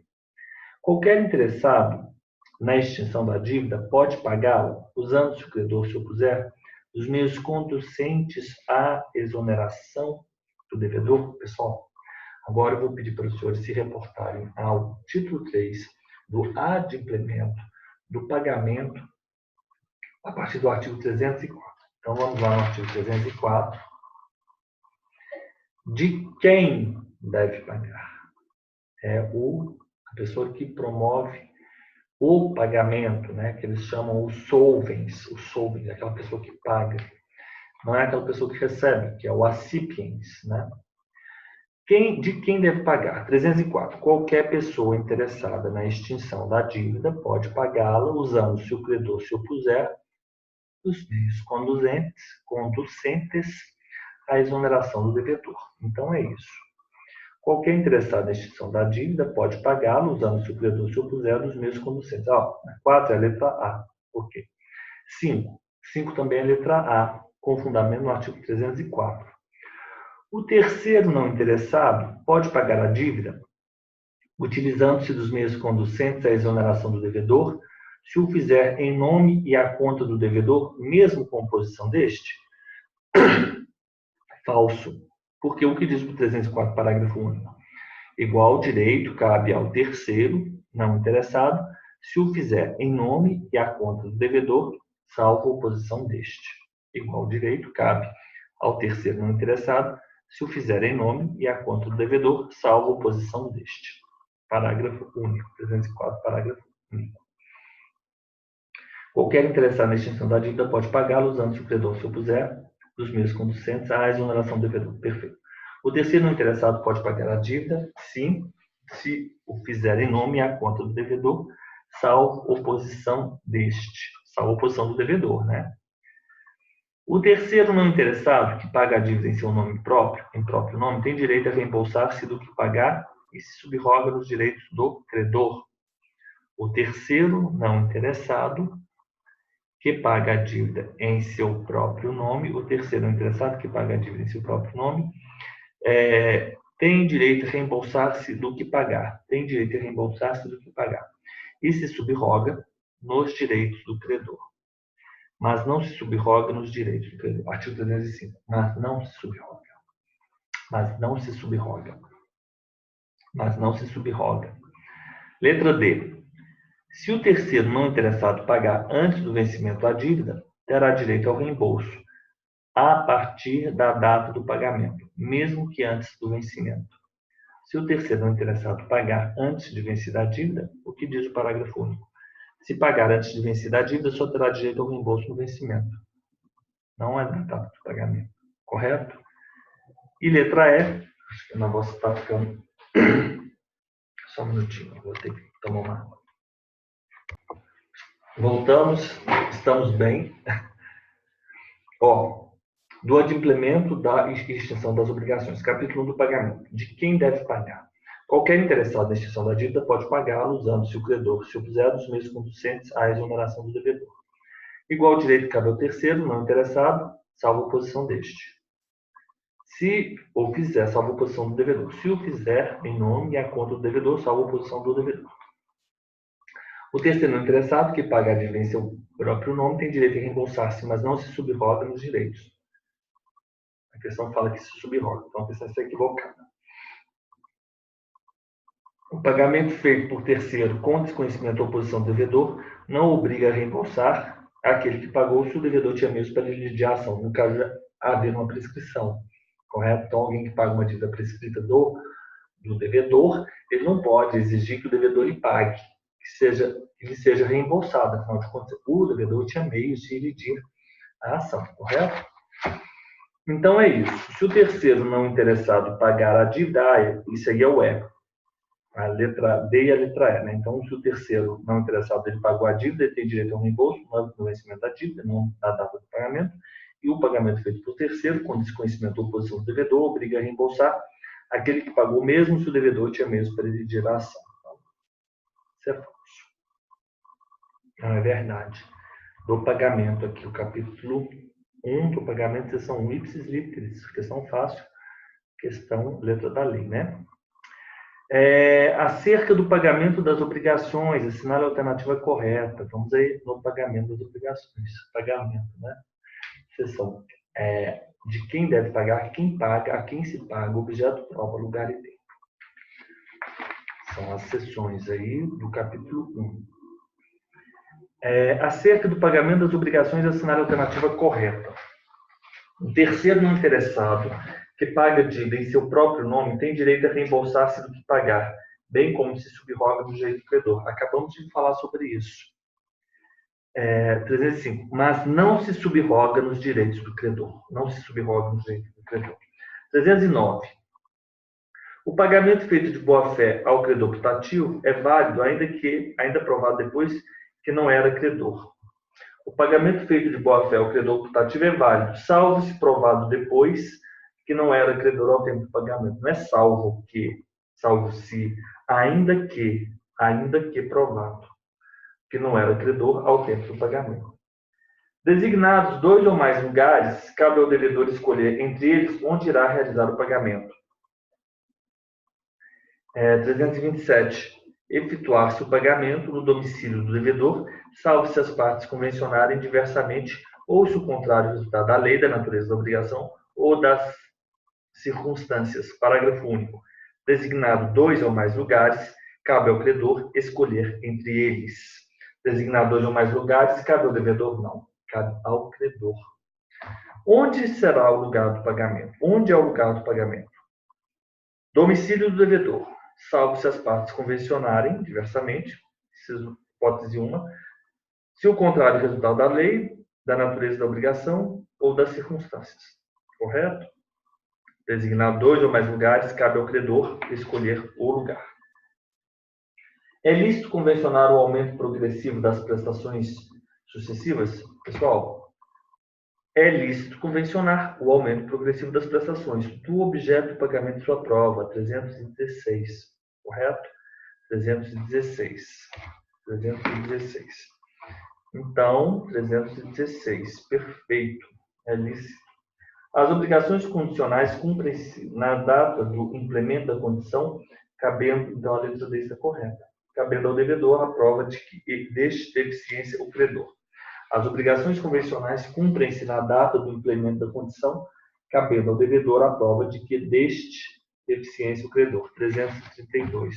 qualquer interessado na extinção da dívida pode pagá-la, usando, se o credor se opuser, os meios conducentes à exoneração do devedor. Pessoal, agora eu vou pedir para os senhores se reportarem ao título 3 do adimplemento do pagamento a partir do artigo 304. Então, vamos lá no artigo 304. De quem deve pagar? É a pessoa que promove o pagamento, né, que eles chamam os solvens, aquela pessoa que paga. Não é aquela pessoa que recebe, que é o acipiens, né? De quem deve pagar? 304. Qualquer pessoa interessada na extinção da dívida pode pagá-la usando, se o credor se opuser, os meios conducentes à exoneração do devedor. Então é isso. Qualquer interessado na extinção da dívida pode pagá-la usando, se o credor se opuser, dos meios conducentes. 4 é a letra A. Por quê? 5. 5 também é a letra A, com fundamento no artigo 304. O terceiro não interessado pode pagar a dívida utilizando-se dos meios conducentes à exoneração do devedor, se o fizer em nome e à conta do devedor, mesmo com oposição deste? Falso. Porque o que diz o 304, parágrafo único? Igual direito cabe ao terceiro não interessado, se o fizer em nome e à conta do devedor, salvo oposição deste. Igual direito cabe ao terceiro não interessado, se o fizer em nome e à conta do devedor, salvo oposição deste. Parágrafo único. 304, parágrafo único. Qualquer interessado na extinção da dívida pode pagá-la usando, se o credor se opuser, dos meios conducentes à exoneração do devedor. Perfeito. O terceiro não interessado pode pagar a dívida, sim, se o fizer em nome e à conta do devedor, salvo oposição deste. Salvo oposição do devedor, né? O terceiro não interessado, que paga a dívida em seu nome próprio, em próprio nome, tem direito a reembolsar-se do que pagar e se subroga nos direitos do credor. O terceiro não interessado, que paga a dívida em seu próprio nome, o terceiro não interessado, que paga a dívida em seu próprio nome, tem direito a reembolsar-se do que pagar. Tem direito a reembolsar-se do que pagar. E se subroga nos direitos do credor. Mas não se subroga nos direitos do credor. Artigo 305. Mas não se subroga. Mas não se subroga. Mas não se subroga. Letra D. Se o terceiro não interessado pagar antes do vencimento da dívida, terá direito ao reembolso a partir da data do pagamento, mesmo que antes do vencimento. Se o terceiro não interessado pagar antes de vencida a dívida, o que diz o parágrafo único? Se pagar antes de vencida a dívida, só terá direito ao reembolso no vencimento. Não é na data do pagamento. Correto? E letra E, acho que o negócio está ficando... Só um minutinho, vou ter que tomar uma água. Voltamos, estamos bem. Do adimplemento da extinção das obrigações. Capítulo 1 do pagamento. De quem deve pagar? Qualquer interessado na extinção da dívida pode pagá-la usando, se o credor se opuser, dos meios conducentes à exoneração do devedor. Igual direito cabe ao terceiro, não interessado, salvo oposição deste. Se o fizer, salvo oposição do devedor. Se o fizer em nome e à conta do devedor, salvo oposição do devedor. O terceiro não interessado, que paga a dívida em seu próprio nome, tem direito a reembolsar-se, mas não se subroga nos direitos. A questão fala que se subroga, então a questão está equivocada. O pagamento feito por terceiro com desconhecimento ou oposição do devedor não obriga a reembolsar aquele que pagou se o devedor tinha meios para diligir a ação, no caso de haver uma prescrição. Correto? Então, alguém que paga uma dívida prescrita do devedor, ele não pode exigir que o devedor lhe pague, que ele seja reembolsado. Afinal de contas, o devedor tinha meios de diligir a ação. Correto? Então é isso. Se o terceiro não interessado pagar a dívida, isso aí é o E. A letra D e a letra E, né? Então, se o terceiro não interessado ele pagou a dívida, ele tem direito a um reembolso no vencimento da dívida, não da data do pagamento, e o pagamento feito por terceiro, com desconhecimento ou oposição do devedor, obriga a reembolsar aquele que pagou mesmo se o devedor tinha mesmo para pedir a ação. Isso é falso. Não é verdade. Do pagamento aqui, o capítulo 1 do pagamento, seção 1, ipsis literis, questão fácil, questão letra da lei, né? Acerca do pagamento das obrigações, assinale a alternativa correta. Vamos aí no pagamento das obrigações. Pagamento, né? Seção de quem deve pagar, quem paga, a quem se paga, objeto, prova, lugar e tempo. São as seções aí do capítulo 1. Acerca do pagamento das obrigações, assinale a alternativa correta. O terceiro não interessado que paga dívida em seu próprio nome tem direito a reembolsar-se do que pagar, bem como se subroga do direito do credor. Acabamos de falar sobre isso. 305. Mas não se subroga nos direitos do credor. Não se subroga nos direitos do credor. 309. O pagamento feito de boa-fé ao credor putativo é válido, ainda provado depois que não era credor. O pagamento feito de boa-fé ao credor putativo é válido, salvo se provado depois que não era credor ao tempo do pagamento. Não é salvo se, ainda que provado que não era credor ao tempo do pagamento. Designados 2 ou mais lugares, cabe ao devedor escolher entre eles onde irá realizar o pagamento. 327. Efetuar-se o pagamento no domicílio do devedor, salvo se as partes convencionarem diversamente ou se o contrário resultar da lei, da natureza da obrigação ou das circunstâncias. Parágrafo único. Designado 2 ou mais lugares, cabe ao credor escolher entre eles. Designado 2 ou mais lugares, cabe ao devedor? Não, cabe ao credor. Onde será o lugar do pagamento? Onde é o lugar do pagamento? Domicílio do devedor, salvo se as partes convencionarem diversamente, hipótese 1, se o contrário resultar da lei, da natureza da obrigação ou das circunstâncias. Correto? Designar 2 ou mais lugares, cabe ao credor escolher o lugar. É lícito convencionar o aumento progressivo das prestações sucessivas? Pessoal, é lícito convencionar o aumento progressivo das prestações do objeto do pagamento de sua prova, 316, correto? 316. Então, 316, perfeito, é lícito. As obrigações condicionais cumprem-se na data do implemento da condição, cabendo, então, a letra D está correta, cabendo ao devedor a prova de que deste teve ciência o credor. As obrigações convencionais cumprem-se na data do implemento da condição, cabendo ao devedor a prova de que deste teve ciência o credor. 332.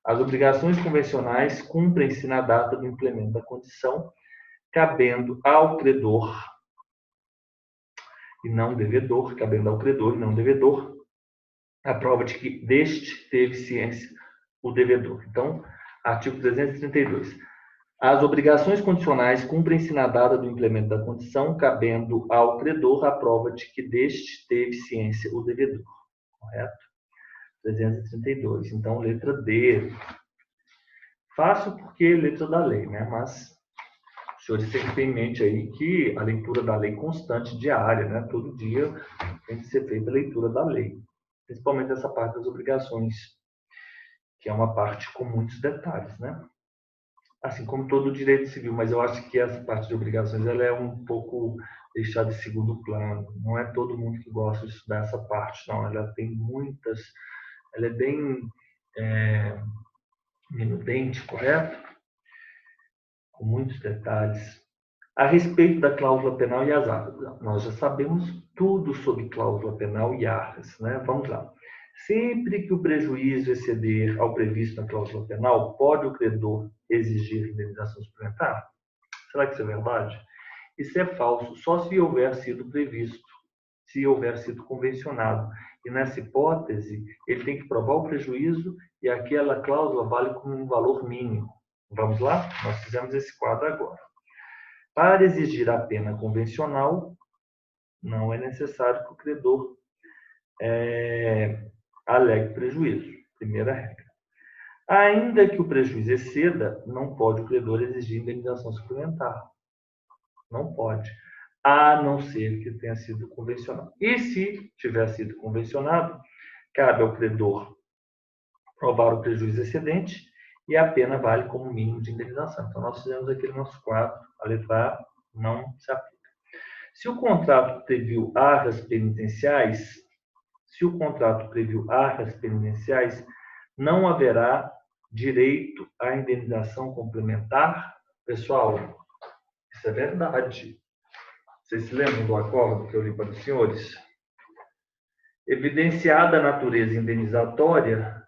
As obrigações convencionais cumprem-se na data do implemento da condição, cabendo ao credor e não devedor, cabendo ao credor e não devedor, a prova de que deste teve ciência o devedor. Então, artigo 332. As obrigações condicionais cumprem-se na data do implemento da condição, cabendo ao credor a prova de que deste teve ciência o devedor. Correto? 332. Então, letra D. Fácil porque é letra da lei, né? Mas os senhores têm que ter em mente aí que a leitura da lei constante, diária, né? Todo dia tem que ser feita a leitura da lei. Principalmente essa parte das obrigações, que é uma parte com muitos detalhes, né? Assim como todo o direito civil, mas eu acho que essa parte de obrigações ela é um pouco deixada em segundo plano. Não é todo mundo que gosta de estudar essa parte, não. Ela tem muitas, ela é bem minudente, correto? Com muitos detalhes. A respeito da cláusula penal e as arras. Nós já sabemos tudo sobre cláusula penal e arras, né? Vamos lá. Sempre que o prejuízo exceder ao previsto na cláusula penal, pode o credor exigir indenização suplementar? Será que isso é verdade? Isso é falso, só se houver sido previsto, se houver sido convencionado. E nessa hipótese, ele tem que provar o prejuízo e aquela cláusula vale como um valor mínimo. Vamos lá? Nós fizemos esse quadro agora. Para exigir a pena convencional, não é necessário que o credor alegue prejuízo. Primeira regra. Ainda que o prejuízo exceda, não pode o credor exigir indenização suplementar. Não pode. A não ser que tenha sido convencionado. E se tiver sido convencionado, cabe ao credor provar o prejuízo excedente e a pena vale como mínimo de indenização. Então, nós fizemos aqui no nosso quadro, a letra A não se aplica. Se o contrato previu arcas penitenciais, não haverá direito à indenização complementar. Pessoal, isso é verdade. Vocês se lembram do acordo que eu li para os senhores? Evidenciada a natureza indenizatória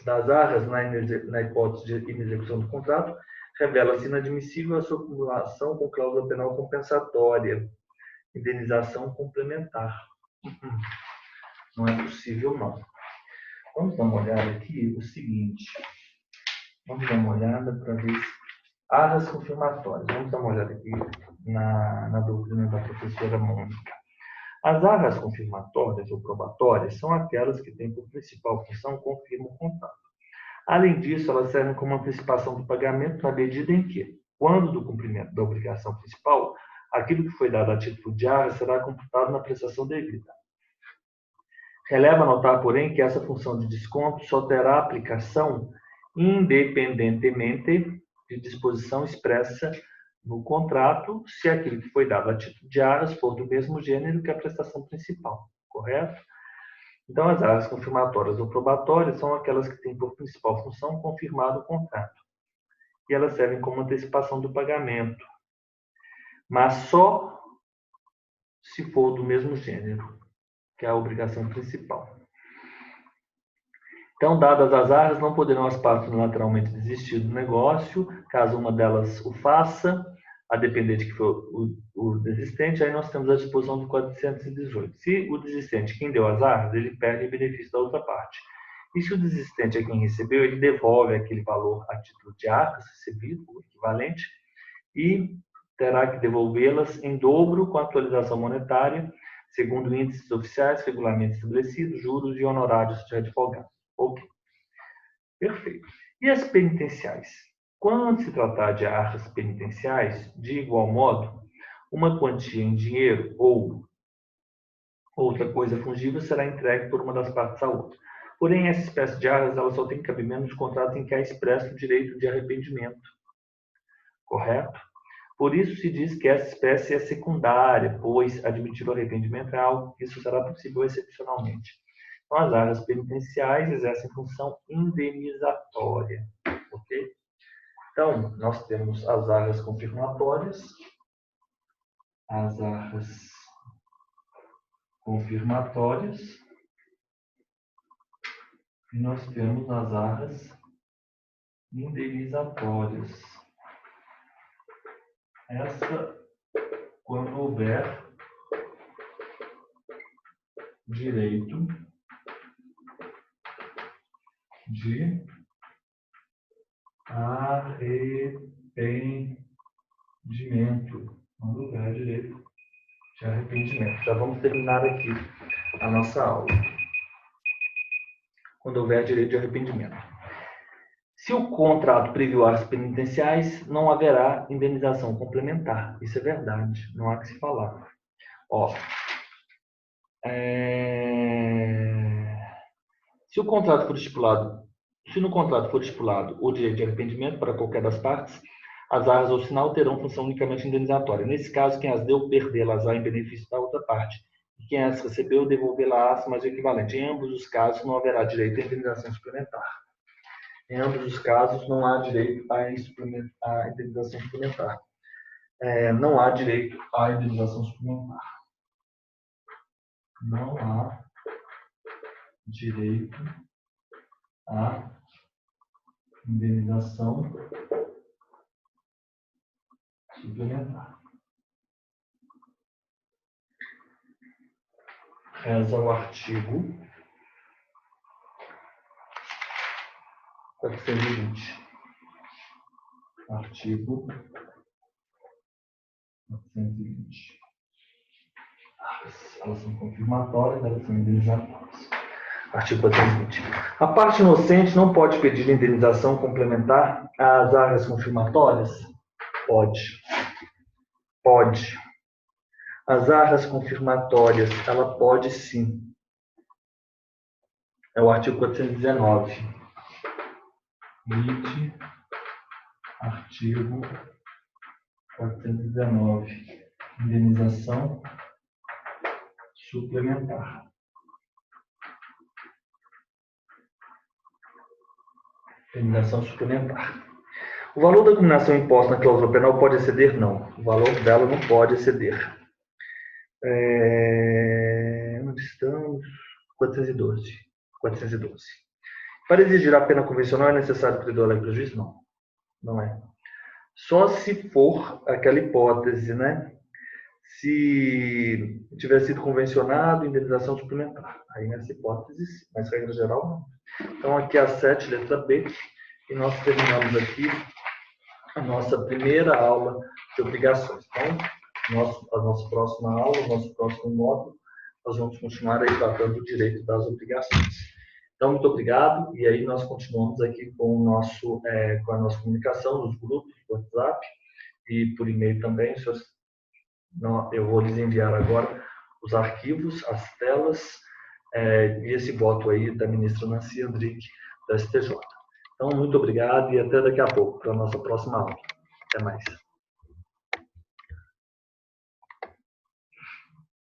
das arcas na hipótese de inexecução do contrato, revela-se inadmissível a sua acumulação com cláusula penal compensatória, indenização complementar. Não é possível, não. Vamos dar uma olhada aqui, o seguinte. Vamos dar uma olhada para ver arras confirmatórias. Vamos dar uma olhada aqui na doutrina da professora Mônica. As arras confirmatórias ou probatórias são aquelas que têm por principal função confirmar o contrato. Além disso, elas servem como antecipação do pagamento na medida em que, quando do cumprimento da obrigação principal, aquilo que foi dado a título de arras será computado na prestação devida. Releva notar, porém, que essa função de desconto só terá aplicação independentemente de disposição expressa no contrato, se aquilo que foi dado a título de arras for do mesmo gênero que a prestação principal, correto? Então, as arras confirmatórias ou probatórias são aquelas que têm por principal função confirmar o contrato. E elas servem como antecipação do pagamento, mas só se for do mesmo gênero, que é a obrigação principal. Então, dadas as arras, não poderão as partes unilateralmente desistir do negócio, caso uma delas o faça, a depender de que for o desistente. Aí nós temos a disposição do 418. Se o desistente, quem deu as arras, ele perde o benefício da outra parte. E se o desistente é quem recebeu, ele devolve aquele valor a título de arcas recebido, o equivalente, e terá que devolvê-las em dobro com a atualização monetária, segundo índices oficiais, regulamentos estabelecidos, juros e honorários de advogado. Ok. Perfeito. E as penitenciais? Quando se tratar de arcas penitenciais, de igual modo, uma quantia em dinheiro ou outra coisa fungível será entregue por uma das partes à outra. Porém, essa espécie de arcas ela só tem cabimento nos contratos em que há expresso o direito de arrependimento. Correto? Por isso se diz que essa espécie é secundária, pois admitir o arrependimento é algo que isso será possível excepcionalmente. Então, as arcas penitenciais exercem função indenizatória. Ok? Então, nós temos as arcas confirmatórias, e nós temos as arcas indenizatórias. Essa, quando houver direito de arrependimento. Quando houver direito de arrependimento. Já vamos terminar aqui a nossa aula. Quando houver direito de arrependimento. Se o contrato previu arcas penitenciais, não haverá indenização complementar. Isso é verdade, não há que se falar. Ó, se no contrato for estipulado o direito de arrependimento para qualquer das partes, as arras ou sinal terão função unicamente indenizatória. Nesse caso, quem as deu, perdê-las-á em benefício da outra parte. E quem as recebeu, devolvê-las mais o equivalente. Em ambos os casos, não haverá direito à indenização suplementar. Em ambos os casos, não há direito à indenização suplementar. Não há direito à indenização suplementar. Não há direito à indenização suplementar. Reza o artigo 420. Artigo 420. Elas são confirmatórias, elas são indenizatórias. Artigo 420. A parte inocente não pode pedir indenização complementar às áreas confirmatórias? Pode. Pode. As arras confirmatórias, ela pode sim. É o artigo 419. Lide, artigo 419. Indenização suplementar. Indenização suplementar. O valor da combinação imposta na cláusula penal pode exceder? Não. O valor dela não pode exceder. Onde estamos? 412. 412. Para exigir a pena convencional é necessário credor alegre prejuízo? Não. Não é. Só se for aquela hipótese, né? Se tiver sido convencionado, indenização suplementar. Aí nessa hipótese, mas regra geral, não. Então aqui a 7, letra B, e nós terminamos aqui a nossa primeira aula de obrigações. Então, a nossa próxima aula, o nosso próximo módulo, nós vamos continuar aí tratando do direito das obrigações. Então, muito obrigado, e aí nós continuamos aqui com, com a nossa comunicação nos grupos, do WhatsApp e por e-mail também. Eu vou lhes enviar agora os arquivos, as telas, e esse voto aí da ministra Nancy Andrighi, da STJ. Então, muito obrigado e até daqui a pouco, para a nossa próxima aula. Até mais.